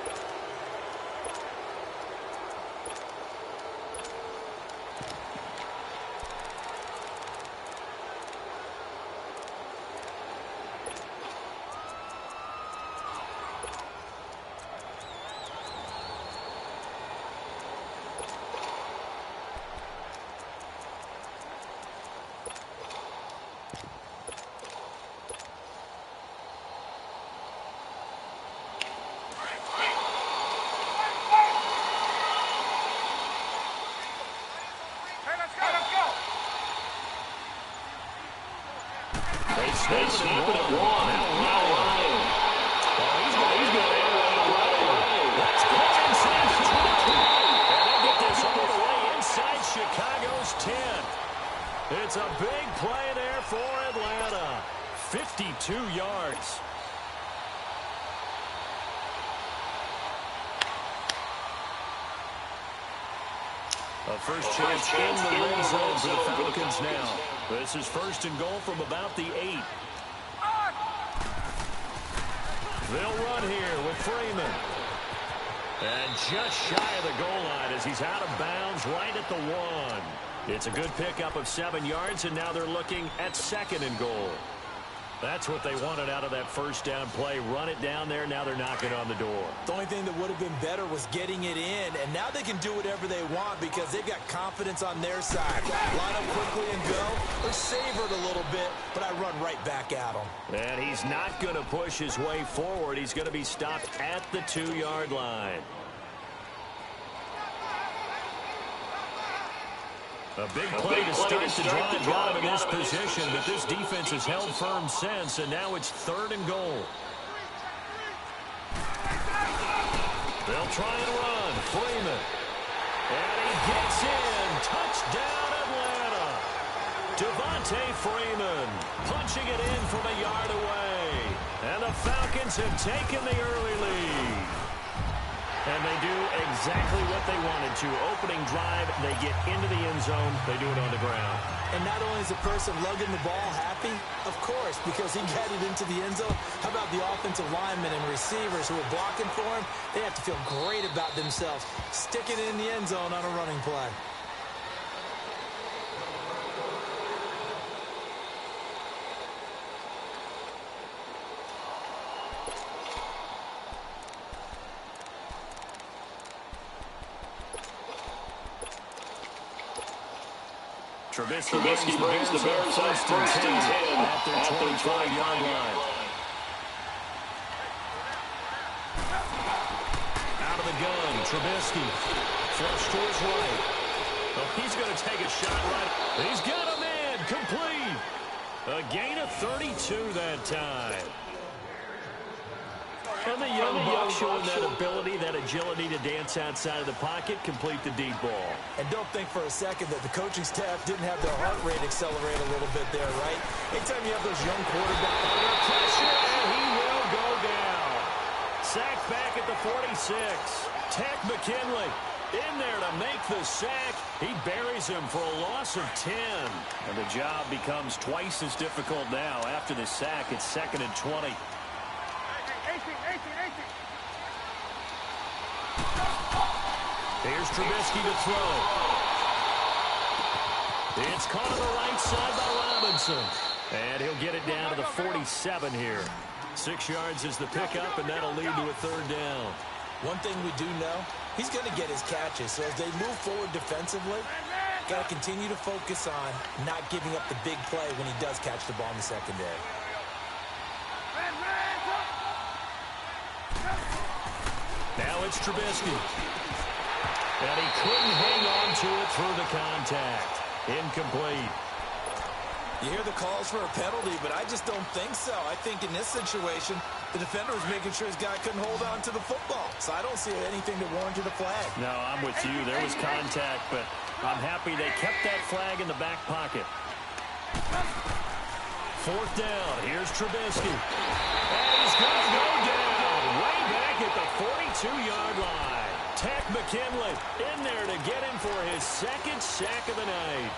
They snap it at one. Now Ryan. Oh, he's going to air right. That's caught inside the 20. And they get this all the way inside Chicago's 10. It's a big play there for Atlanta. 52 yards. A first chance in the red zone for the Falcons now. This is first and goal from about the 8. They'll run here with Freeman. And just shy of the goal line as he's out of bounds right at the 1. It's a good pickup of 7 yards, and now they're looking at second and goal. That's what they wanted out of that first down play. Run it down there. Now they're knocking on the door.
The only thing that would have been better was getting it in, and now they can do whatever they want because they've got confidence on their side. Line up quickly and go, or savor it a little bit, but I run right back at them.
And he's not going to push his way forward. He's going to be stopped at the 2-yard line. A big play to start the drive got him in this position, but this defense has held firm since, and now it's third and goal. They'll try and run. Freeman. And he gets in. Touchdown, Atlanta. Devontae Freeman punching it in from a yard away. And the Falcons have taken the early lead. And they do exactly what they wanted to. Opening drive, they get into the end zone. They do it on the ground.
And not only is the person lugging the ball happy, of course, because he got it into the end zone. How about the offensive linemen and receivers who are blocking for him? They have to feel great about themselves, sticking it in the end zone on a running play.
Trubisky brings the Bears up first and 10 at their 25-yard line. Out of the gun, Trubisky. Flush to his right. Oh, he's going to take a shot right. He's got a man. Complete. A gain of 32 that time. And the young buck showing that ability, that agility to dance outside of the pocket, complete the deep ball.
And don't think for a second that the coaching staff didn't have their heart rate accelerate a little bit there, right? Anytime you have those young quarterbacks under
pressure, and he will go down. Sacked back at the 46. Tech McKinley in there to make the sack. He buries him for a loss of 10. And the job becomes twice as difficult now. After the sack, it's 2nd and 20. Here's Trubisky to throw. It's caught on the right side by Robinson. And he'll get it down to the 47 here. 6 yards is the pickup, and that'll lead to a 3rd down.
One thing we do know, he's going to get his catches. So as they move forward defensively, got to continue to focus on not giving up the big play when he does catch the ball in the secondary.
Now it's Trubisky. And he couldn't hang on to it through the contact. Incomplete.
You hear the calls for a penalty, but I just don't think so. I think in this situation, the defender was making sure his guy couldn't hold on to the football. So I don't see anything that warranted a flag.
No, I'm with you. There was contact, but I'm happy they kept that flag in the back pocket. 4th down. Here's Trubisky. And he's going to go down way back at the 42-yard line. Tech McKinley in there to get him for his 2nd sack of the night.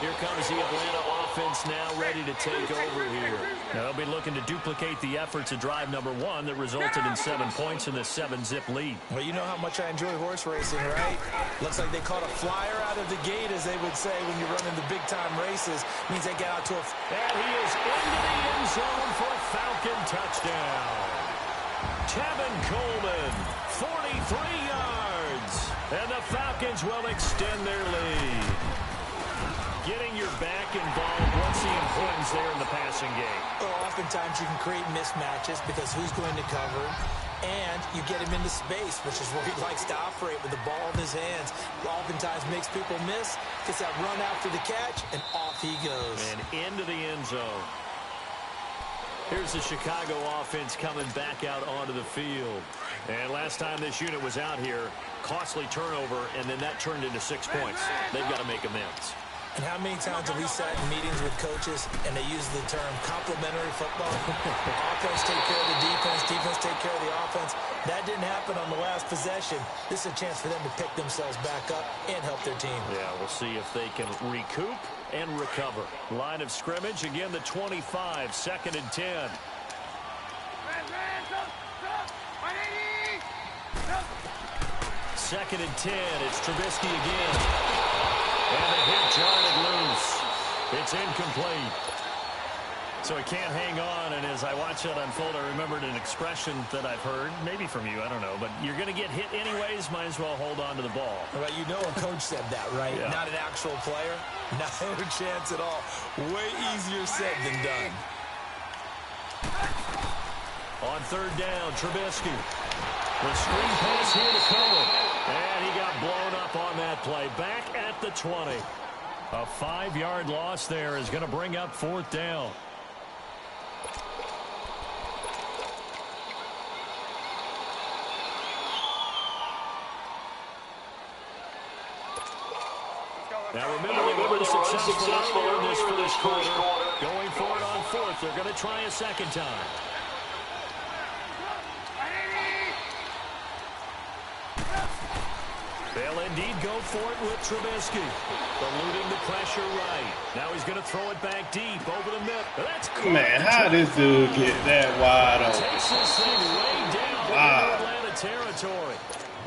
Here comes the Atlanta offense now ready to take over here. Now they'll be looking to duplicate the efforts of drive number 1 that resulted in 7 points in the 7-zip lead.
Well, you know how much I enjoy horse racing, right? Looks like they caught a flyer out of the gate, as they would say when you're running the big-time races. Means they get out to a...
And he is into the end zone for a Falcon touchdown. Tevin Coleman, 43 yards. And the Falcons will extend their lead. Getting your back involved, what's the importance there in the passing game?
Well, oftentimes you can create mismatches because who's going to cover, and you get him into space, which is where he likes to operate with the ball in his hands. Oftentimes makes people miss, gets that run after the catch, and off he goes.
And into the end zone. Here's the Chicago offense coming back out onto the field. And last time this unit was out here, costly turnover, and then that turned into 6 points. They've got to make amends.
And how many times have we sat in meetings with coaches and they use the term complementary football? Offense take care of the defense, defense take care of the offense. That didn't happen on the last possession. This is a chance for them to pick themselves back up and help their team.
Yeah, we'll see if they can recoup and recover. Line of scrimmage, again the 25, 2nd and 10. Second and 10, it's Trubisky again. And the hit jarred loose. It's incomplete. So he can't hang on, and as I watch that unfold, I remembered an expression that I've heard, maybe from you, I don't know, but you're going to get hit anyways, might as well hold on to the ball.
Well, you know a coach said that, right?
Yeah.
Not an actual player. No chance at all. Way easier said than done.
On 3rd down, Trubisky. The screen pass here to cover. And he got blown up on that play. Back at the 20. A 5-yard loss there is going to bring up 4th down. Now remember, they were unsuccessful in this first quarter. Going for it on fourth. They're going to try a second time. They'll indeed go for it with Trubisky. Eluding the pressure right. Now he's going to throw it back deep over the middle. That's cool.
Man, how this dude get that wide open?
Takes this thing way down into Atlanta territory.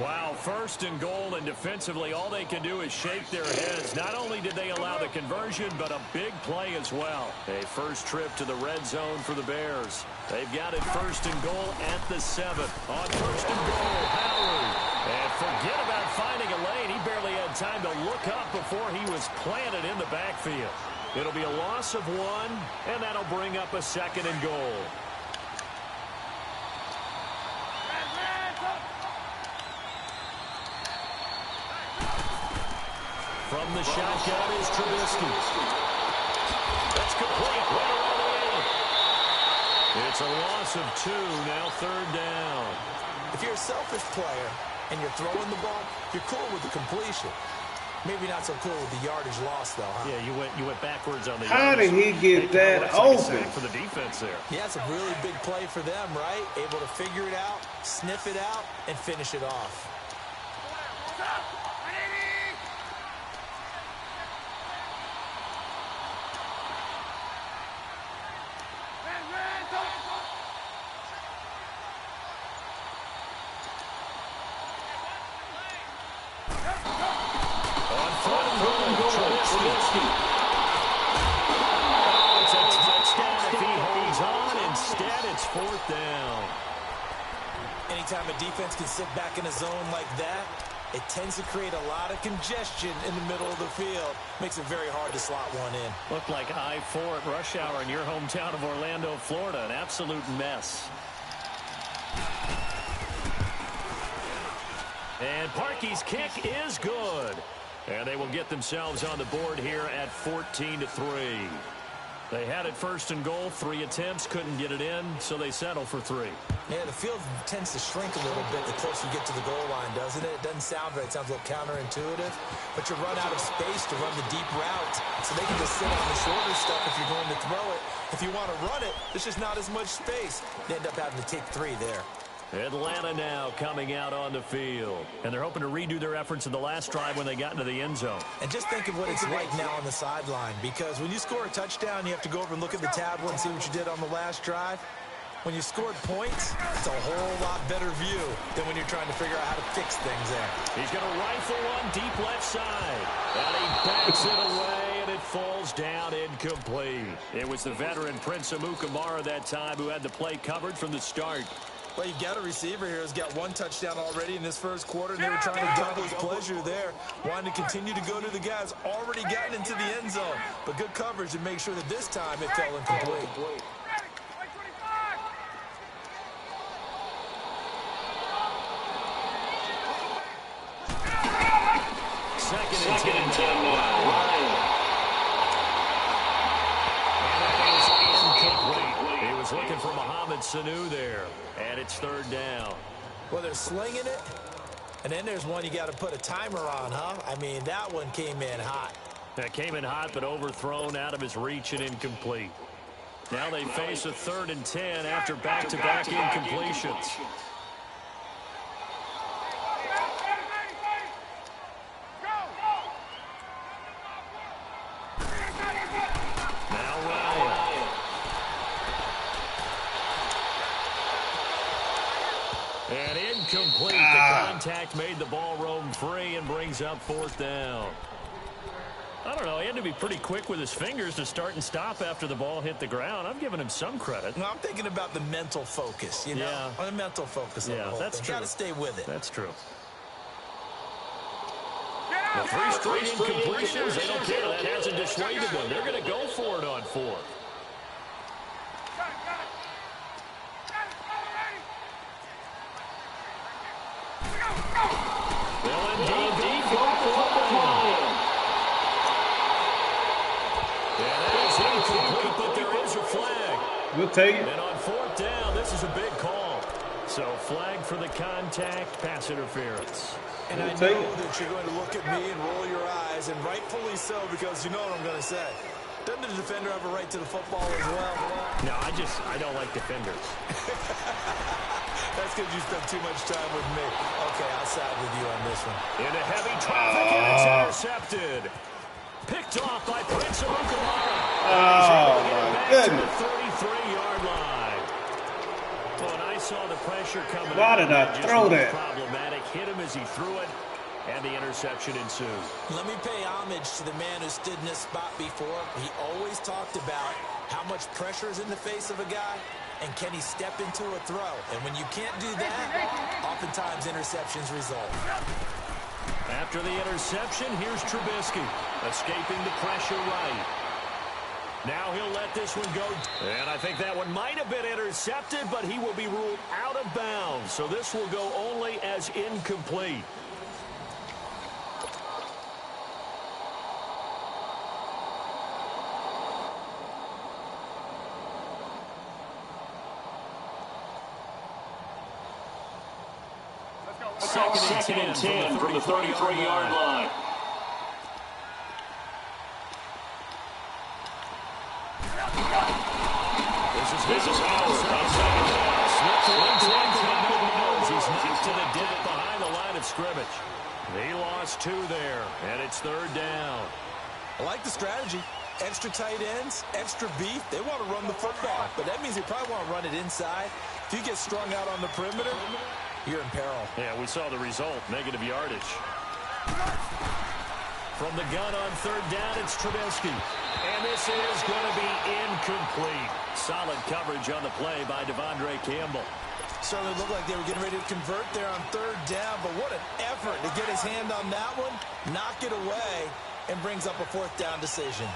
Wow, first and goal, and defensively, all they can do is shake their heads. Not only did they allow the conversion, but a big play as well. A first trip to the red zone for the Bears. They've got it first and goal at the 7. On first and goal, Howard. And forget about finding a lane. He barely had time to look up before he was planted in the backfield. It'll be a loss of 1, and that'll bring up a second and goal. From the shotgun is Trubisky. That's complete. Right around the end. It's a loss of 2, now third down.
If you're a selfish player and you're throwing the ball, you're cool with the completion. Maybe not so cool with the yardage loss, though, huh?
Yeah, you went backwards on the
How
yardage.
did he get that open?
For the defense there.
Yeah, it's a really big play for them, right? Able to figure it out, sniff it out, and finish it off.
Fourth down.
Anytime a defense can sit back in a zone like that, it tends to create a lot of congestion in the middle of the field. Makes it very hard to slot one in.
Looked like I-4 at rush hour in your hometown of Orlando, Florida. An absolute mess. And Parkey's kick is good. And they will get themselves on the board here at 14-3. They had it first and goal, 3 attempts, couldn't get it in, so they settle for 3.
Yeah, the field tends to shrink a little bit the closer you get to the goal line, doesn't it? It doesn't sound right. It sounds a little counterintuitive. But you run out of space to run the deep route, so they can just sit on the shorter stuff if you're going to throw it. If you want to run it, there's just not as much space. You end up having to take 3 there.
Atlanta now coming out on the field. And they're hoping to redo their efforts in the last drive when they got into the end zone.
And just think of what it's like now on the sideline, because when you score a touchdown, you have to go over and look at the tablet and see what you did on the last drive. When you scored points, it's a whole lot better view than when you're trying to figure out how to fix things there.
He's going to rifle one deep left side. And he backs it away, and it falls down incomplete. It was the veteran Prince Amukamara that time who had the play covered from the start.
Well, you've got a receiver here who's got 1 touchdown already in this first quarter, and they were trying to double his pleasure there. Wanting to continue to go to the guys already gotten into the end zone. But good coverage to make sure that this time it fell incomplete.
Second and 10 now. He was looking for Mohamed Sanu there, and it's third down.
Well, they're slinging it, and then there's one you got to put a timer on, huh? I mean, that one came in hot.
That came in hot, but overthrown out of his reach and incomplete. Now they face a 3rd and 10 after back-to-back incompletions. And incomplete. The contact made the ball roam free and brings up 4th down. I don't know. He had to be pretty quick with his fingers to start and stop after the ball hit the ground. I'm giving him some credit.
No, I'm thinking about the mental focus, you know?
Yeah.
On the mental focus of the whole
that's
thing.
true.
Got to stay with it.
That's true. The 3 straight incompletions, they don't care. That hasn't dissuaded them. They're going to go for it on 4th. Well, indeed, deep incomplete, but there is a flag.
We'll take it.
And on 4th down, this is a big call. So flag for the contact, pass interference.
And I know that you're going to look at me and roll your eyes, and rightfully so, because you know what I'm going to say. Doesn't the defender have a right to the football as well?
No, I don't like defenders.
That's because you spent too much time with me. Okay, I'll side with you on this one.
Into heavy traffic, and it's intercepted. Picked off by Prince of Ukamara.
Oh, my goodness.
To the 33-yard line. Well, and I saw the pressure coming.
Why did I throw that?
Problematic. Hit him as he threw it, and the interception ensued.
Let me pay homage to the man who stood in this spot before. He always talked about how much pressure is in the face of a guy, and can he step into a throw? And when you can't do that, oftentimes interceptions result.
After the interception, here's Trubisky, escaping the pressure right. Now he'll let this one go. And I think that one might have been intercepted, but he will be ruled out of bounds. So this will go only as incomplete. Second and 10 from the 33-yard line. This is Howard. He's knocked to the deck behind the line of scrimmage. He lost 2 there, and it's third down.
I like the strategy. Extra tight ends, extra beef. They want to run the football, but that means they probably want to run it inside. If you get strung out on the perimeter, you're in peril.
Yeah, we saw the result, negative yardage. From the gun on third down, it's Trubisky. And this is going to be incomplete. Solid coverage on the play by Devondre Campbell.
Certainly looked like they were getting ready to convert there on third down, but what an effort to get his hand on that one, knock it away, and brings up a fourth down decision.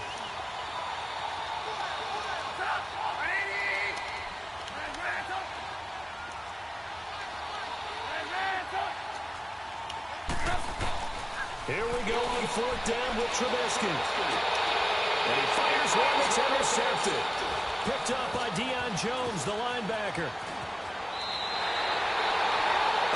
Here we go on fourth down with Trubisky. And he fires one that's intercepted. Picked up by Deion Jones, the linebacker.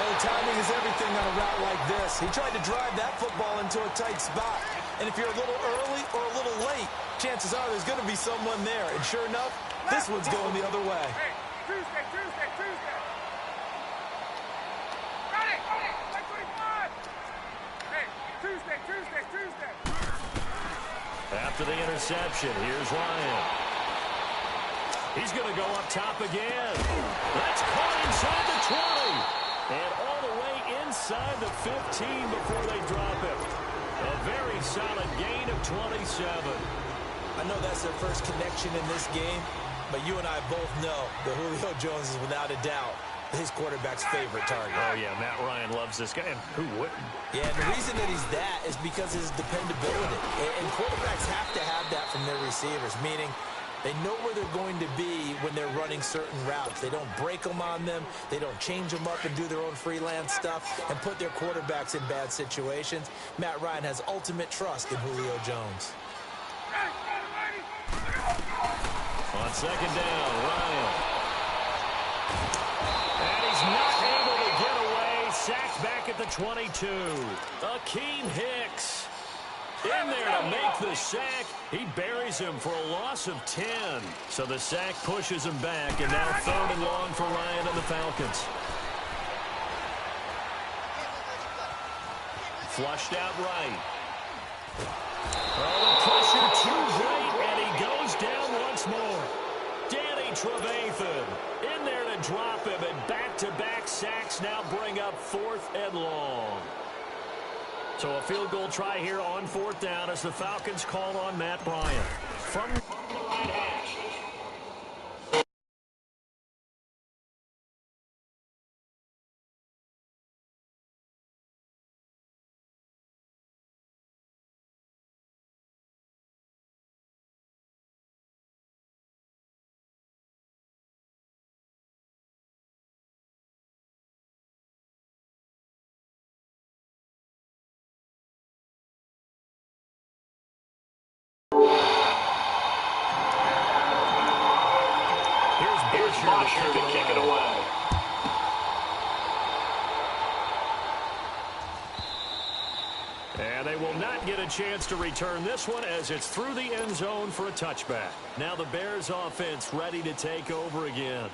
Oh, timing is everything on a route like this. He tried to drive that football into a tight spot. And if you're a little early or a little late, chances are there's going to be someone there. And sure enough, this one's going the other way.
Hey, Tuesday. Got it. 25. Hey, Tuesday.
After the interception, here's Ryan. He's going to go up top again. That's caught inside the 20. And all the way inside the 15 before they drop him. A very solid gain of 27.
I know that's their first connection in this game, but you and I both know that Julio Jones is without a doubt his quarterback's favorite target.
Oh, yeah, Matt Ryan loves this guy, and who wouldn't?
Yeah, and the reason that he's that is because his dependability. And quarterbacks have to have that from their receivers, meaning they know where they're going to be when they're running certain routes. They don't break them on them. They don't change them up and do their own freelance stuff and put their quarterbacks in bad situations. Matt Ryan has ultimate trust in Julio Jones.
On second down, Ryan. And he's not able to get away. Sacked back at the 22. Akeem Hicks in there to make the sack. He buries him for a loss of 10. So the sack pushes him back, and now third and long for Ryan and the Falcons. Flushed out right. Oh, the pressure too great, and he goes down once more. Danny Trevathan in there to drop him, and back-to-back sacks now bring up fourth and long. So a field goal try here on fourth down as the Falcons call on Matt Bryant. From the right hash. Bosher to kick it away. And they will not get a chance to return this one as it's through the end zone for a touchback. Now the Bears offense ready to take over again.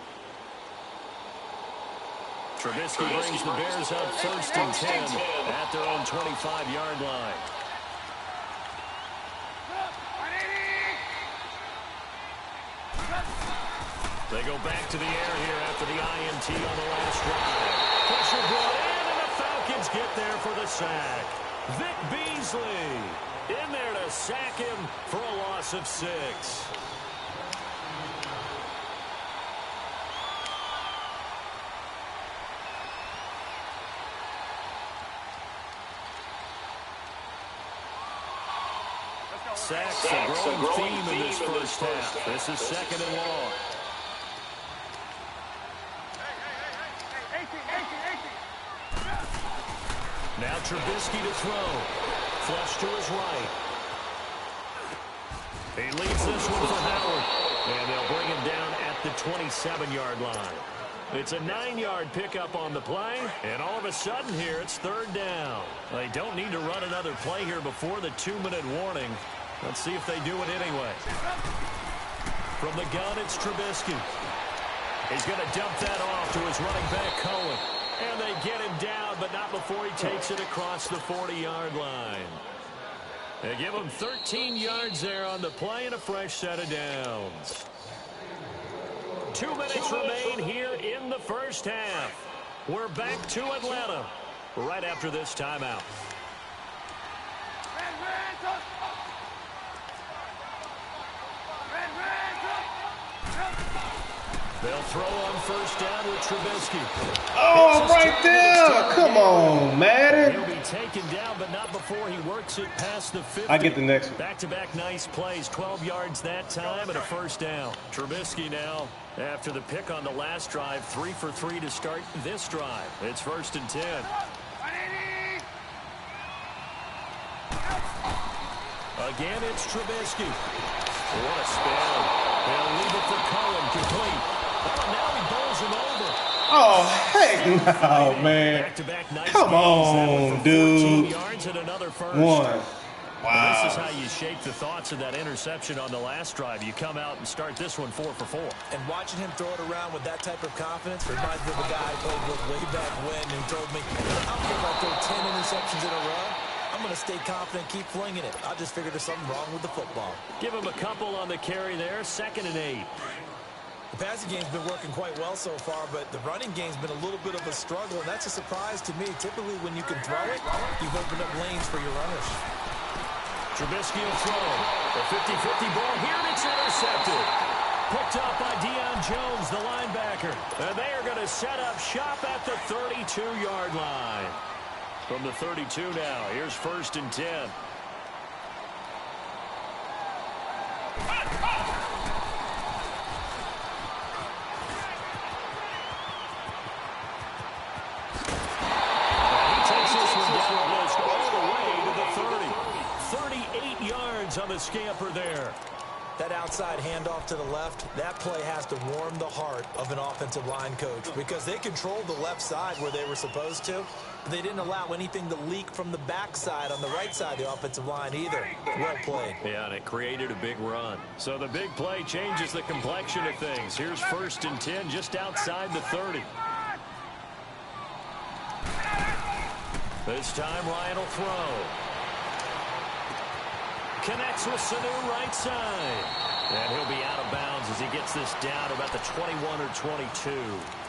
Trubisky brings the Bears up 1st and 10 at their own 25-yard line. They go back to the air here after the INT on the last drive. Pressure brought in, and the Falcons get there for the sack. Vic Beasley in there to sack him for a loss of 6. Sacks a growing theme in this first half. This is 2nd and long. Now Trubisky to throw. Flush to his right. He leads this one for Howard. And they'll bring him down at the 27-yard line. It's a 9-yard pickup on the play. And all of a sudden here, it's 3rd down. They don't need to run another play here before the 2-minute warning. Let's see if they do it anyway. From the gun, it's Trubisky. He's going to dump that off to his running back, Cohen. And they get him down, but not before he takes it across the 40-yard line. They give him 13 yards there on the play and a fresh set of downs. 2 minutes remain here in the first half. We're back to Atlanta right after this timeout. They'll throw on 1st down with Trubisky.
Oh, right there. Come on, Madden.
He'll be taken down, but not before he works it past the 50.
I get the next one.
Back-to-back nice plays. 12 yards that time and a 1st down. Trubisky now, after the pick on the last drive, 3 for 3 to start this drive. It's 1st and 10. Again, it's Trubisky. What a spin. They'll leave it for Cohen, complete. Oh, now he bowls him over.
Oh, heck no, man.
Back-to-back nice
Come on, dude.
Yards and another first.
1. Wow.
This is how you shape the thoughts of that interception on the last drive. You come out and start this one 4 for 4.
And watching him throw it around with that type of confidence reminds me of a guy I played with way back when who told me, I don't care if I throw 10 interceptions in a row. I'm going to stay confident, keep flinging it. I just figured there's something wrong with the football.
Give him a couple on the carry there. 2nd and 8.
The passing game's been working quite well so far, but the running game's been a little bit of a struggle, and that's a surprise to me. Typically, when you can throw it, you've opened up lanes for your runners.
Trubisky will throw. The 50-50 ball here, and it's intercepted. Picked up by Deion Jones, the linebacker. And they are going to set up shop at the 32-yard line. From the 32 now, here's 1st and 10. On the scamper there.
That outside handoff to the left, that play has to warm the heart of an offensive line coach because they controlled the left side where they were supposed to. They didn't allow anything to leak from the backside on the right side of the offensive line either. Well played.
Yeah, and it created a big run. So the big play changes the complexion of things. Here's 1st and 10 just outside the 30. This time Ryan will throw. Connects with Sanu right side. And he'll be out of bounds as he gets this down about the 21 or 22.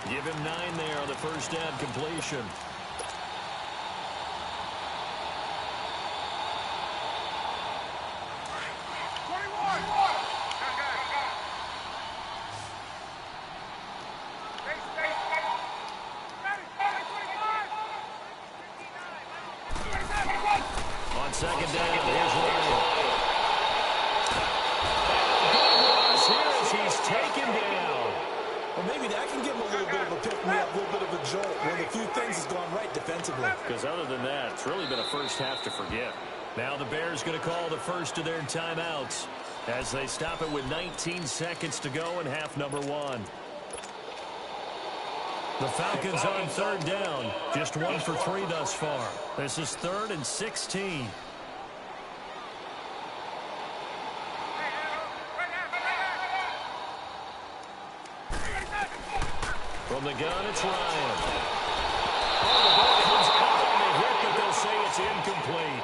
Give him 9 there on the 1st down completion. On 2nd down, here's Ryan. He's taken down.
Well, maybe that can give him a little bit of a pick-me-up, a little bit of a jolt when a few things has gone right defensively.
Because other than that, it's really been a first half to forget. Now the Bears going to call the first of their timeouts as they stop it with 19 seconds to go in half number 1. The Falcons on 3rd down, just 1 for 3 thus far. This is 3rd and 16. From the gun, it's Ryan. Oh, the ball comes out on the hit, but they'll say it's incomplete.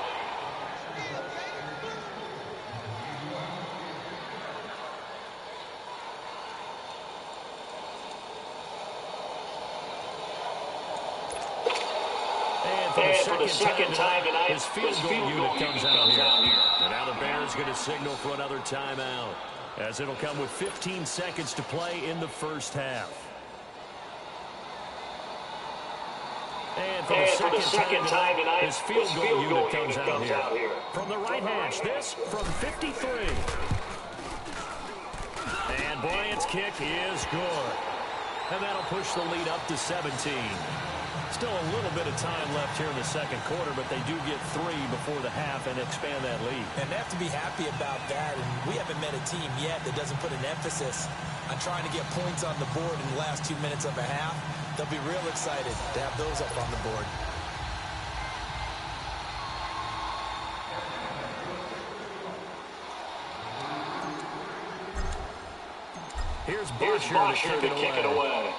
And for the second time tonight, his field goal unit comes out here. And now the Bears going to signal for another timeout, as it'll come with 15 seconds to play in the first half. And for the second time tonight, his field goal unit comes out here. From the right hash, this from 53. And Bryant's kick is good. And that'll push the lead up to 17. Still a little bit of time left here in the second quarter, but they do get 3 before the half and expand that lead.
And they have to be happy about that. And we haven't met a team yet that doesn't put an emphasis on trying to get points on the board in the last 2 minutes of a half. They'll be real excited to have those up on the board.
Here's Bosher to kick it away.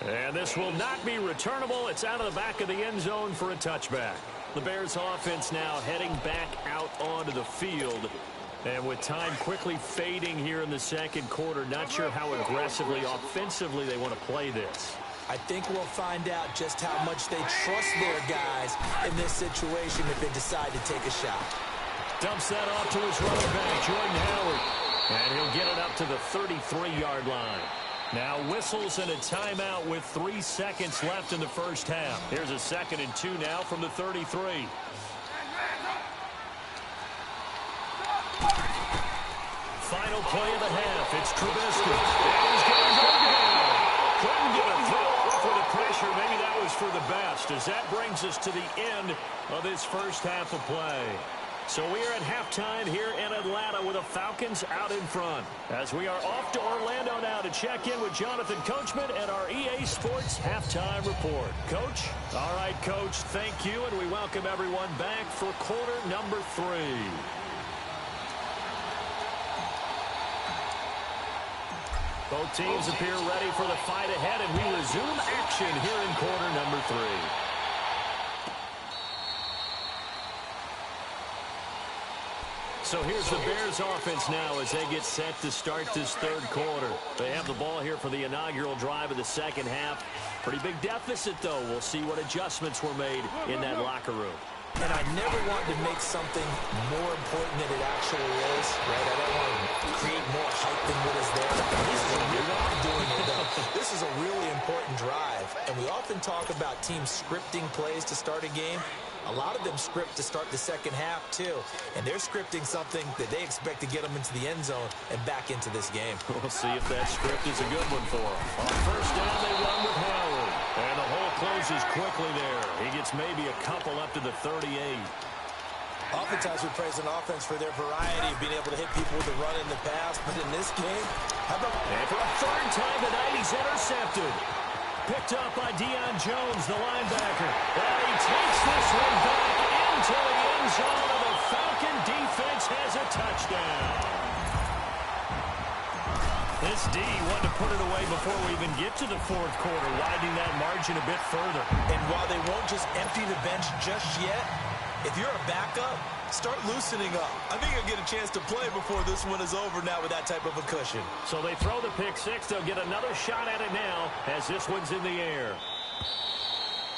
And this will not be returnable. It's out of the back of the end zone for a touchback. The Bears offense now heading back out onto the field. And with time quickly fading here in the second quarter, not sure how aggressively, offensively they want to play this.
I think we'll find out just how much they trust their guys in this situation if they decide to take a shot.
Dumps that off to his running back, Jordan Howard. And he'll get it up to the 33-yard line. Now whistles and a timeout with 3 seconds left in the first half. Here's a 2nd and 2 now from the 33. Final play of the half. It's Trubisky. And he's going to go down. Couldn't get a throw off with the pressure. Maybe that was for the best, as that brings us to the end of this first half of play. So we are at halftime here in Atlanta with the Falcons out in front, as we are off to Orlando now to check in with Jonathan Coachman and our EA Sports Halftime Report. Coach? All right, Coach, thank you, and we welcome everyone back for quarter number 3. Both teams appear ready for the fight ahead, and we resume action here in quarter number 3. So here's the Bears offense now as they get set to start this third quarter. They have the ball here for the inaugural drive of the second half. Pretty big deficit, though. We'll see what adjustments were made in that locker room.
And I never want to make something more important than it actually is, right? I don't want to create more hype than what is there. This is a really important drive, and we often talk about teams scripting plays to start a game. A lot of them script to start the second half, too. And they're scripting something that they expect to get them into the end zone and back into this game.
We'll see if that script is a good one for them. On first down, they run with Howard. And the hole closes quickly there. He gets maybe a couple up to the 38.
Oftentimes we praise an offense for their variety of being able to hit people with the run in the pass. But in this game, how about...
And for a third time tonight, he's intercepted. Picked up by Deion Jones, the linebacker. And he takes this one back into the end zone, and the Falcon defense has a touchdown. This D wanted to put it away before we even get to the fourth quarter, widening that margin a bit further.
And while they won't just empty the bench just yet, if you're a backup, start loosening up. I think you'll get a chance to play before this one is over now with that type of a cushion.
So they throw the pick six. They'll get another shot at it now as this one's in the air.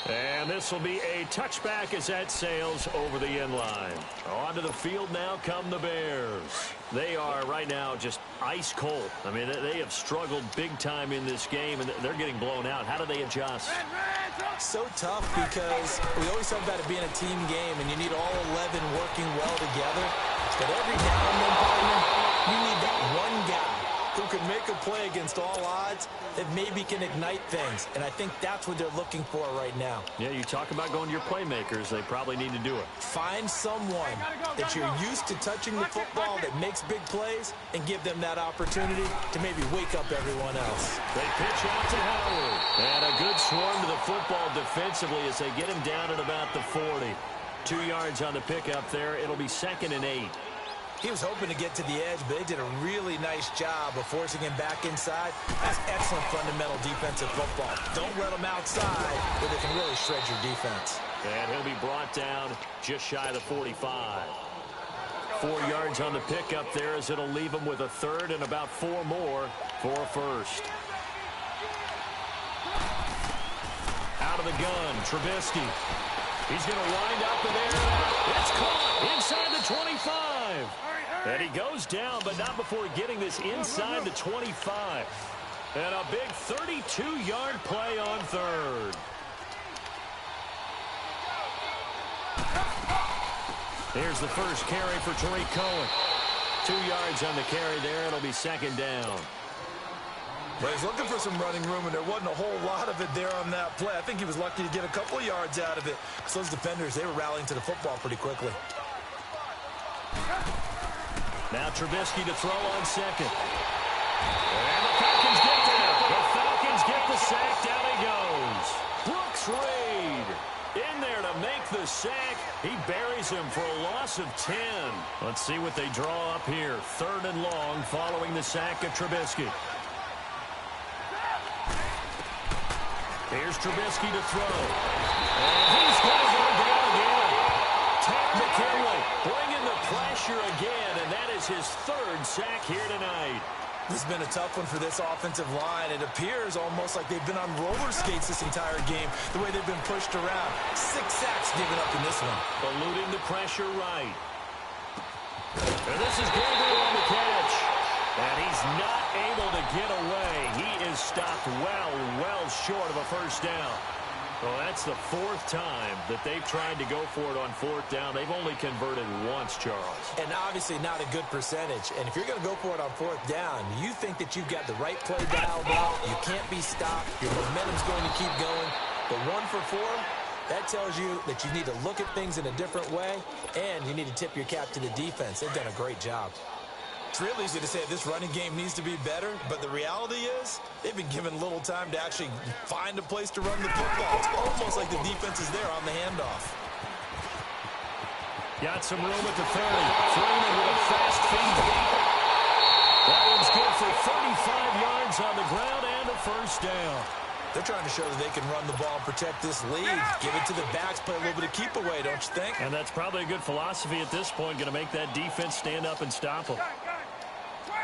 And this will be a touchback as that sails over the end line. Onto the field now come the Bears. They are right now just ice cold. I mean, they have struggled big time in this game, and they're getting blown out. How do they adjust?
So tough because we always talk about it being a team game, and you need all 11 working well together. But every now and then, partner, you need that one guy who can make a play against all odds that maybe can ignite things. And I think that's what they're looking for right now.
Yeah, you talk about going to your playmakers. They probably need to do it.
Find someone that you're used to touching the football that makes big plays and give them that opportunity to maybe wake up everyone else.
They pitch out to Howard. And a good swarm to the football defensively as they get him down at about the 40. 2 yards on the pickup there. It'll be 2nd and 8.
He was hoping to get to the edge, but they did a really nice job of forcing him back inside. That's excellent fundamental defensive football. Don't let him outside where they can really shred your defense.
And he'll be brought down just shy of the 45. 4 yards on the pickup there as it'll leave him with a third and about 4 more for a first. Out of the gun, Trubisky. He's going to wind up in there. It's caught inside the 25. And he goes down, but not before getting this inside the 25. And a big 32-yard play on third. Here's the first carry for Tariq Cohen. 2 yards on the carry there. It'll be second down.
But he's looking for some running room, and there wasn't a whole lot of it there on that play. I think he was lucky to get a couple of yards out of it, because those defenders, they were rallying to the football pretty quickly.
Now Trubisky to throw on second. And the Falcons get there. The Falcons get the sack. Down he goes. Brooks Reed in there to make the sack. He buries him for a loss of 10. Let's see what they draw up here. Third and long following the sack of Trubisky. Here's Trubisky to throw. And he's going to go down again. Ted McKinley bringing the pressure again, and that is his third sack here tonight.
This has been a tough one for this offensive line. It appears almost like they've been on roller skates this entire game, the way they've been pushed around. 6 sacks given up in this one.
Eluding the pressure right. And this is Gabriel on the catch. And he's not able to get away. He is stopped well short of a first down. Well, that's the 4th time that they've tried to go for it on 4th down. They've only converted once, Charles.
And obviously not a good percentage. And if you're going to go for it on 4th down, you think that you've got the right play dialed out. You can't be stopped. Your momentum's going to keep going. But 1 for 4, that tells you that you need to look at things in a different way, and you need to tip your cap to the defense. They've done a great job. It's real easy to say this running game needs to be better, but the reality is they've been given little time to actually find a place to run the football. It's almost like the defense is there on the handoff.
Got some room at the 30. Freeman with a fast feed. That one's good for 35 yards on the ground and a first down.
They're trying to show that they can run the ball and protect this lead. Give it to the backs, play a little bit of keep away, don't you think?
And that's probably a good philosophy at this point. Going to make that defense stand up and stop them.
20.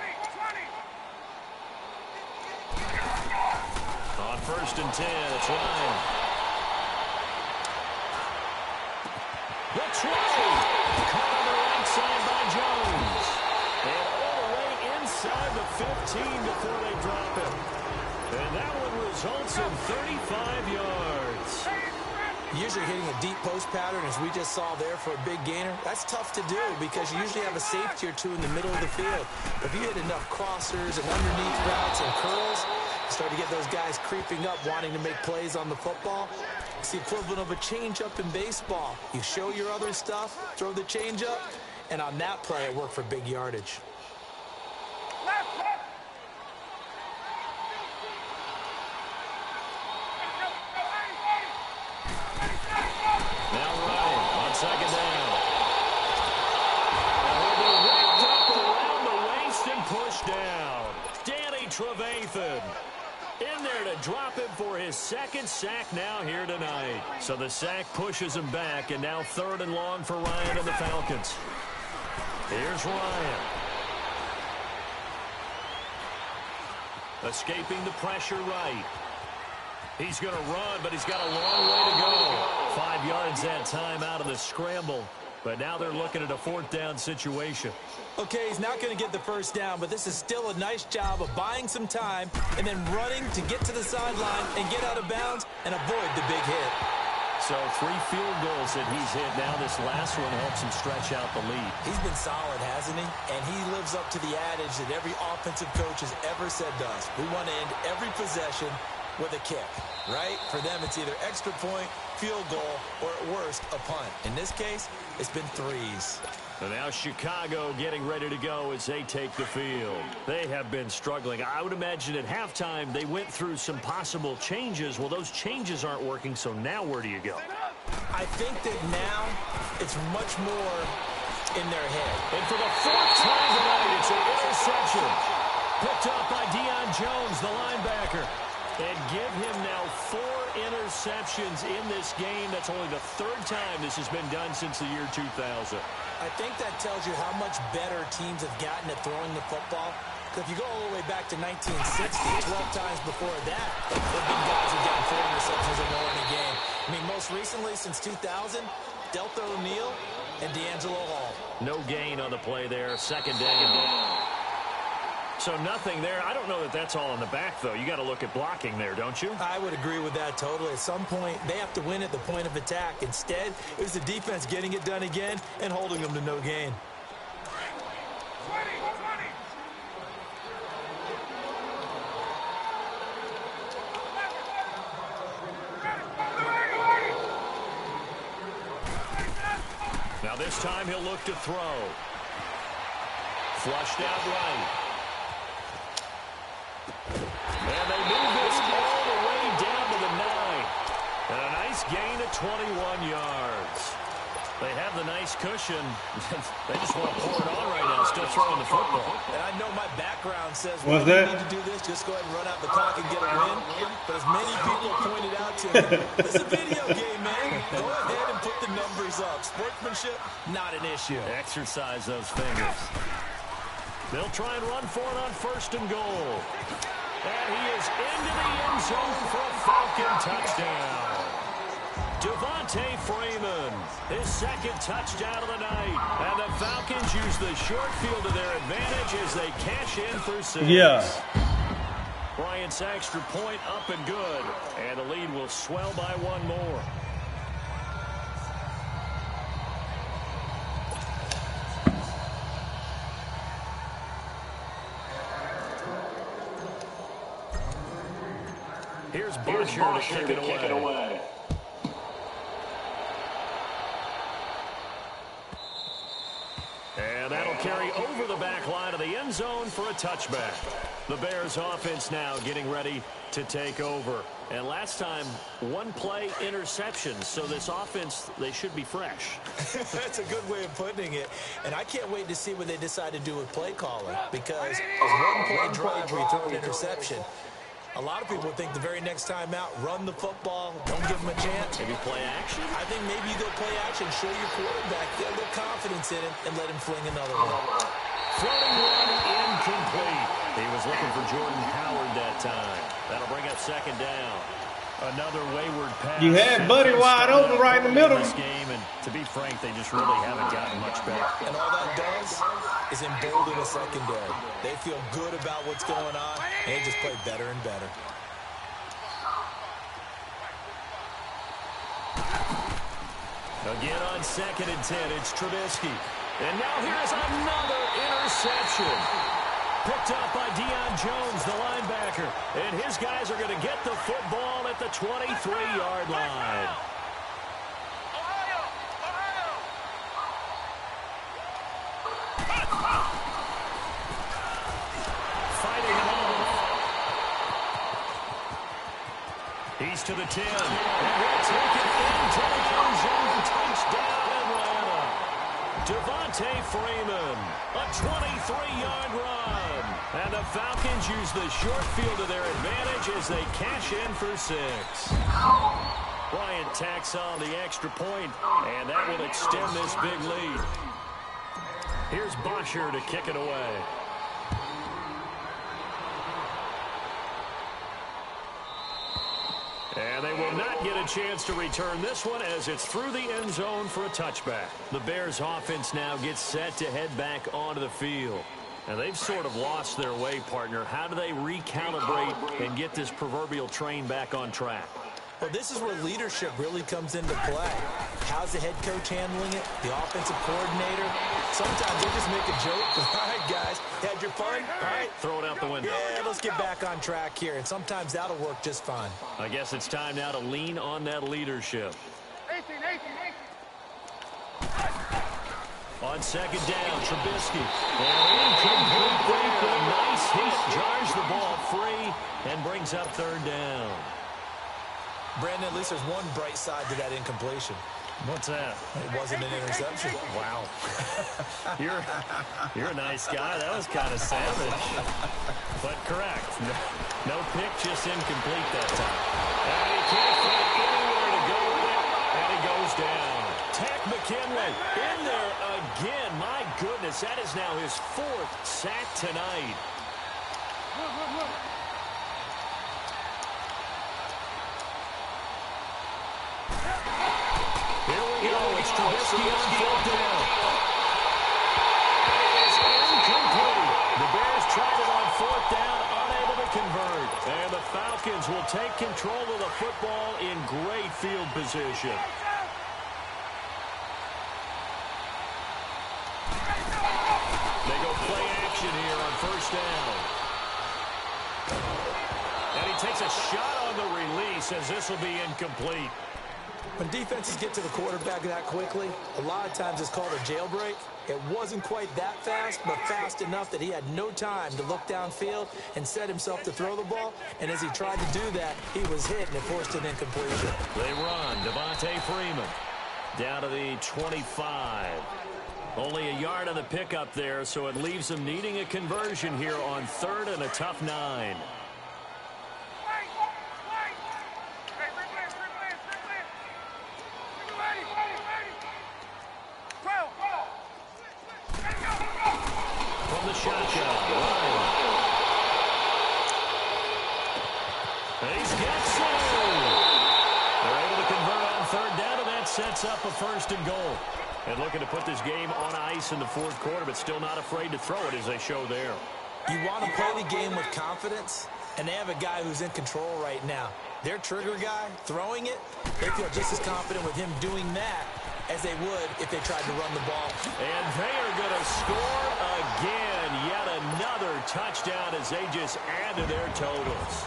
On 1st and 10, it's Ryan. The try. Caught on the right side by Jones. And all the way inside the 15 before they drop him. And that one results in 35 yards.
Usually hitting a deep post pattern, as we just saw there for a big gainer, that's tough to do because you usually have a safety or two in the middle of the field. But if you hit enough crossers and underneath routes and curls, you start to get those guys creeping up, wanting to make plays on the football. It's the equivalent of a changeup in baseball. You show your other stuff, throw the changeup, and on that play, it worked for big yardage.
Second down. And he'll be wrapped up around the waist and pushed down. Danny Trevathan in there to drop him for his 2nd sack now here tonight. So the sack pushes him back, and now 3rd and long for Ryan and the Falcons. Here's Ryan. Escaping the pressure right. He's going to run, but he's got a long way to go. 5 yards that time out of the scramble. But now they're looking at a 4th down situation.
Okay, he's not going to get the first down, but this is still a nice job of buying some time and then running to get to the sideline and get out of bounds and avoid the big hit.
So 3 field goals that he's hit now. This last one helps him stretch out the lead.
He's been solid, hasn't he? And he lives up to the adage that every offensive coach has ever said to us. We want to end every possession with a kick, right? For them, it's either extra point, field goal, or at worst, a punt. In this case, it's been 3s.
And now Chicago getting ready to go as they take the field. They have been struggling. I would imagine at halftime they went through some possible changes. Well, those changes aren't working, so now where do you go?
I think that now it's much more in their head.
And for the fourth time tonight, it's an interception. Picked up by Deion Jones, the linebacker. And give him now 4 interceptions in this game. That's only the 3rd time this has been done since the year 2000.
I think that tells you how much better teams have gotten at throwing the football. If you go all the way back to 1960, 12 times before that, there have been guys who've gotten 4 interceptions or more in a game. I mean, most recently, since 2000, Delta O'Neal and D'Angelo Hall.
No gain on the play there, 2nd down. So nothing there. I don't know that that's all in the back, though. You got to look at blocking there, don't you?
I would agree with that totally. At some point, they have to win at the point of attack. Instead, it was the defense getting it done again and holding them to no gain.
20.
Now this time he'll look to throw. Flushed out right. And they move this all the way down to the 9. And a nice gain of 21 yards. They have the nice cushion. They just want to pour it on right now, still throwing the football.
And I know my background says,
What's
well,
that?
you need to do this, just go ahead and run out the clock and get a win. But as many people pointed out to me, it's a video game, man. Go ahead and put the numbers up. Sportsmanship, not an issue.
Exercise those fingers. They'll try and run for it on 1st and goal. And he is into the end zone for a Falcon touchdown. Devontae Freeman, his 2nd touchdown of the night. And the Falcons use the short field to their advantage as they cash in for 6.
Yeah.
Bryant's extra point up and good. And the lead will swell by 1 more. Here's Bosher to kick it away. And that'll carry over the back line of the end zone for a touchback. The Bears offense now getting ready to take over. And last time, 1-play interception. So this offense, they should be fresh.
That's a good way of putting it. And I can't wait to see what they decide to do with play calling. Because a 1-play drive where you throw an interception, a lot of people think the very next time out, run the football, don't give them a chance.
Maybe play action?
I think maybe you go play action, show your quarterback, get a little confidence in it, and let him fling another one.
Floating one, incomplete. He was looking for Jordan Howard that time. That'll bring up 2nd down. Another wayward pass.
You had Buddy wide open right in the middle.
This game, and to be frank, they just really haven't gotten much better.
And all that does is embolden a secondary. They feel good about what's going on, and they just play better and better.
Again on 2nd and 10, it's Trubisky. And now here's another interception. Picked up by Deion Jones, the linebacker. And his guys are going to get the football at the 23-yard line. Fighting him all along. He's to the 10. And he'll take it into the end zone. Touchdown, Atlanta. Devontae Freeman, a 23-yard run. And the Falcons use the short field to their advantage as they cash in for 6. Bryant tacks on the extra point, and that will extend this big lead. Here's Bosher to kick it away. And they will not get a chance to return this one as it's through the end zone for a touchback. The Bears offense now gets set to head back onto the field. Now they've sort of lost their way, partner. How do they recalibrate and get this proverbial train back on track?
Well, this is where leadership really comes into play. How's the head coach handling it? The offensive coordinator? Sometimes they just make a joke. All right, guys, had your fun? All right.
Throw it out the window.
Yeah, let's get back on track here. And sometimes that'll work just fine.
I guess it's time now to lean on that leadership.
18.
On 2nd down, Trubisky. And incomplete there. A nice hit. Jars the ball free and brings up 3rd down.
Brandon, at least there's one bright side to that incompletion.
What's that?
It wasn't an interception.
Wow. You're a nice guy. That was kind of savage. But correct. No pick, just incomplete that time. And he can't find anywhere to go with it. And he goes down. Tech McKinley in there again. My goodness, that is now his 4th sack tonight. Here we go. It's Trubisky on 4th down. It is incomplete. The Bears tried it on 4th down, unable to convert. And the Falcons will take control of the football in great field position. They go play action here on 1st down. And he takes a shot on the release as this will be incomplete.
When defenses get to the quarterback that quickly, a lot of times it's called a jailbreak. It wasn't quite that fast, but fast enough that he had no time to look downfield and set himself to throw the ball. And as he tried to do that, he was hit and it forced an incompletion.
They run. Devontae Freeman down to the 25. Only a yard on the pickup there, so it leaves them needing a conversion here on 3rd and a tough 9. From the shotgun, Ryan. He's got some. They're able to convert on 3rd down, and that sets up a 1st and goal. And looking to put this game on ice in the 4th quarter, but still not afraid to throw it as they show there.
You want to play the game with confidence, and they have a guy who's in control right now. Their trigger guy, throwing it, they feel just as confident with him doing that as they would if they tried to run the ball.
And they are going to score again. Yet another touchdown as they just add to their totals.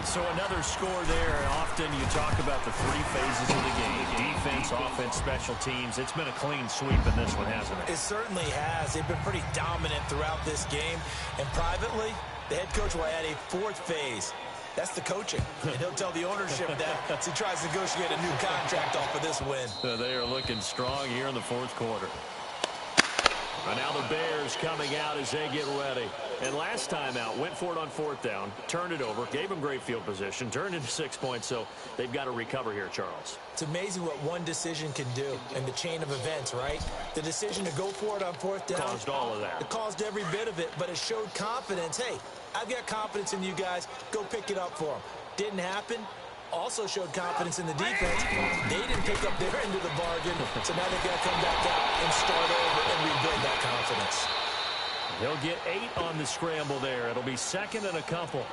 So another score there. Often you talk about the 3 phases of the game. Defense, offense, special teams. It's been a clean sweep in this one, hasn't it?
It certainly has. They've been pretty dominant throughout this game. And privately, the head coach will add a 4th phase. That's the coaching. And he'll tell the ownership that as he tries to negotiate a new contract off of this win.
So they are looking strong here in the 4th quarter. And now the Bears coming out as they get ready. And last time out, went for it on 4th down, turned it over, gave them great field position, turned into 6 points, so they've got to recover here, Charles.
It's amazing what one decision can do in the chain of events, right? The decision to go for it on 4th down.
Caused all of that.
It caused every bit of it, but it showed confidence. Hey, I've got confidence in you guys. Go pick it up for them. Didn't happen. Also showed confidence in the defense. They didn't pick up their end of the bargain, so now they've got to come back out and start over and rebuild that confidence.
He'll get 8 on the scramble there. It'll be 2nd and a couple.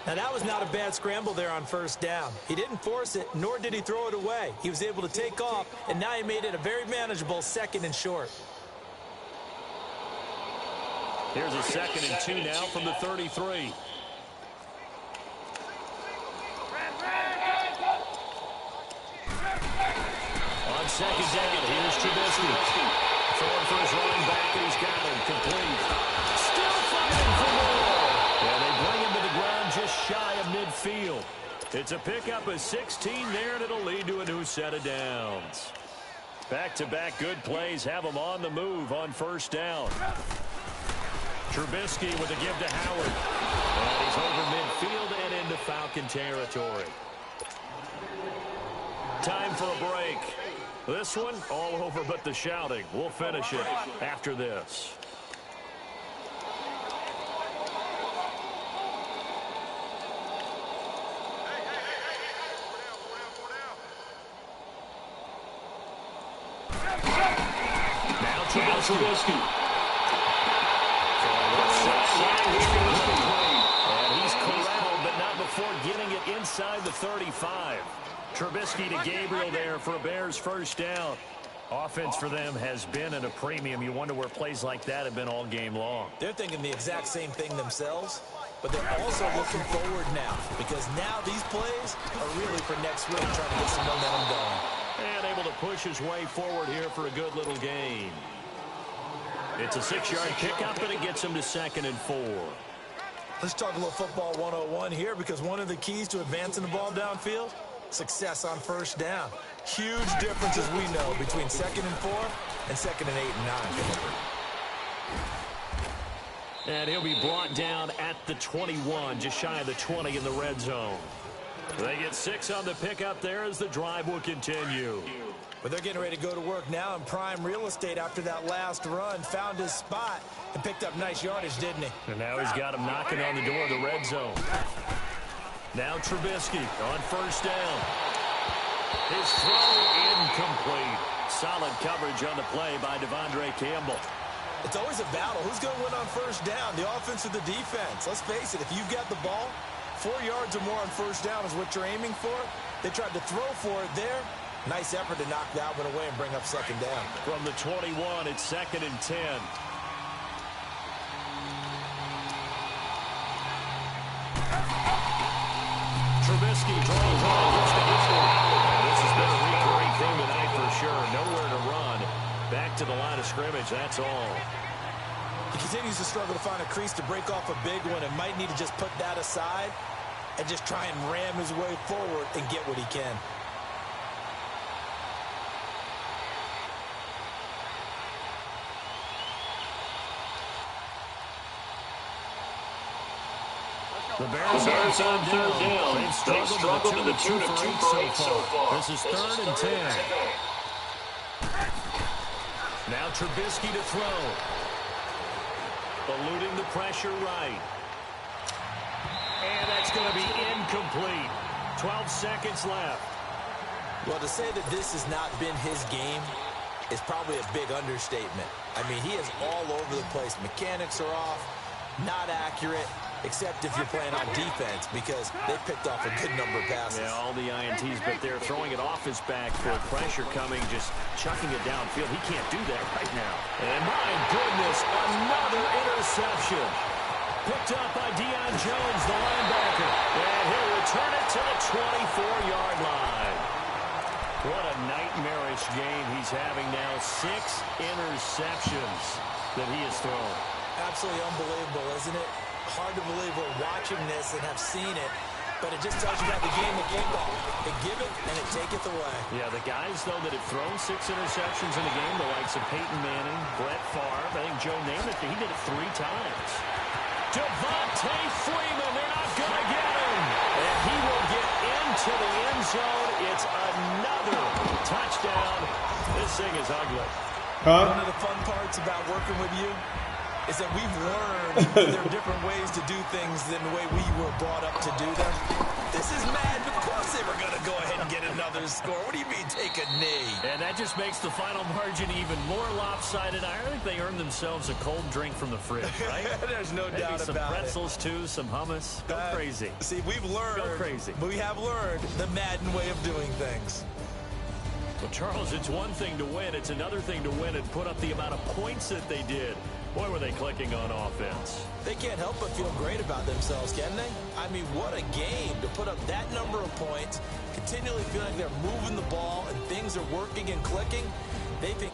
Now, that was not a bad scramble there on 1st down. He didn't force it, nor did he throw it away. He was able to take off, and now he made it a very manageable 2nd and short.
Here's a 2nd and 2 now from the 33. On 2nd down, here's Trubisky. Throwing for his running back, and he's got him complete. Still fighting for more. And they bring him to the ground just shy of midfield. It's a pickup of 16 there, and it'll lead to a new set of downs. Back-to-back good plays have them on the move on 1st down. Trubisky with a give to Howard. And he's over midfield and into Falcon territory. Time for a break. This one, all over but the shouting. We'll finish it after this. Now Trubisky. And he's corralled, but not before getting it inside the 35. Trubisky to Gabriel there for a Bears 1st down. Offense for them has been at a premium. You wonder where plays like that have been all game long.
They're thinking the exact same thing themselves, but they're also looking forward now because now these plays are really for next week, trying to get some momentum going.
And able to push his way forward here for a good little gain. It's a 6-yard pickup, and it gets him to 2nd and 4.
Let's talk a little football 101 here because one of the keys to advancing the ball downfield Success on first down. Huge difference, as we know, between 2nd and 4 and 2nd and 8 and 9.
And he'll be brought down at the 21, just shy of the 20 in the red zone. They get 6 on the pickup there as the drive will continue.
But they're getting ready to go to work now in prime real estate after that last run. Found his spot and picked up nice yardage, didn't he?
And now he's got him knocking on the door of the red zone. Now Trubisky on first down. His throw incomplete. Solid coverage on the play by Devondre Campbell.
It's always a battle. Who's going to win on first down, the offense or the defense? Let's face it, if you've got the ball, 4 yards or more on first down is what you're aiming for. They tried to throw for it there. Nice effort to knock that one away and bring up second down.
From the 21, it's 2nd and 10. Trubisky draws on first down. This has been a recurring theme tonight for sure. Nowhere to run. Back to the line of scrimmage, that's all.
He continues to struggle to find a crease to break off a big one and might need to just put that aside and just try and ram his way forward and get what he can.
The Bears on third down. They've struggled to the tune of 2 for 8 so far. This is 3rd and 10. Now Trubisky to throw. Eluding the pressure right. And that's going to be incomplete. 12 seconds left.
Well, to say that this has not been his game is probably a big understatement. I mean, he is all over the place. Mechanics are off, not accurate, except if you're playing on defense, because they picked off a good number of passes.
Yeah, all the INTs, but they're throwing it off his back for pressure coming, just chucking it downfield. He can't do that right now. And my goodness, another interception. Picked up by Deion Jones, the linebacker. And he'll return it to the 24-yard line. What a nightmarish game he's having now. 6 interceptions that he has thrown.
Absolutely unbelievable, isn't it? Hard to believe we're watching this and have seen it, but it just tells you about the game of football. It give it and it taketh away.
Yeah, the guys, though, that have thrown 6 interceptions in a game, the likes of Peyton Manning, Brett Favre, I think Joe Namath, he did it 3 times. Devontae Freeman, they're not going to get him. And he will get into the end zone. It's another touchdown. This thing is ugly.
One of the fun parts about working with you is that we've learned there are different ways to do things than the way we were brought up to do them. This is mad. Of course they were going to go ahead and get another score. What do you mean take a knee?
And that just makes the final margin even more lopsided. I think they earned themselves a cold drink from the fridge, right?
There's no doubt
some
about
pretzels, too, some hummus. Go crazy.
See, we've learned.
Go crazy.
We have learned the Madden way of doing things.
Well, Charles, it's one thing to win. It's another thing to win and put up the amount of points that they did. Boy, were they clicking on offense.
They can't help but feel great about themselves, can they? I mean, what a game to put up that number of points, continually feeling like they're moving the ball and things are working and clicking. They think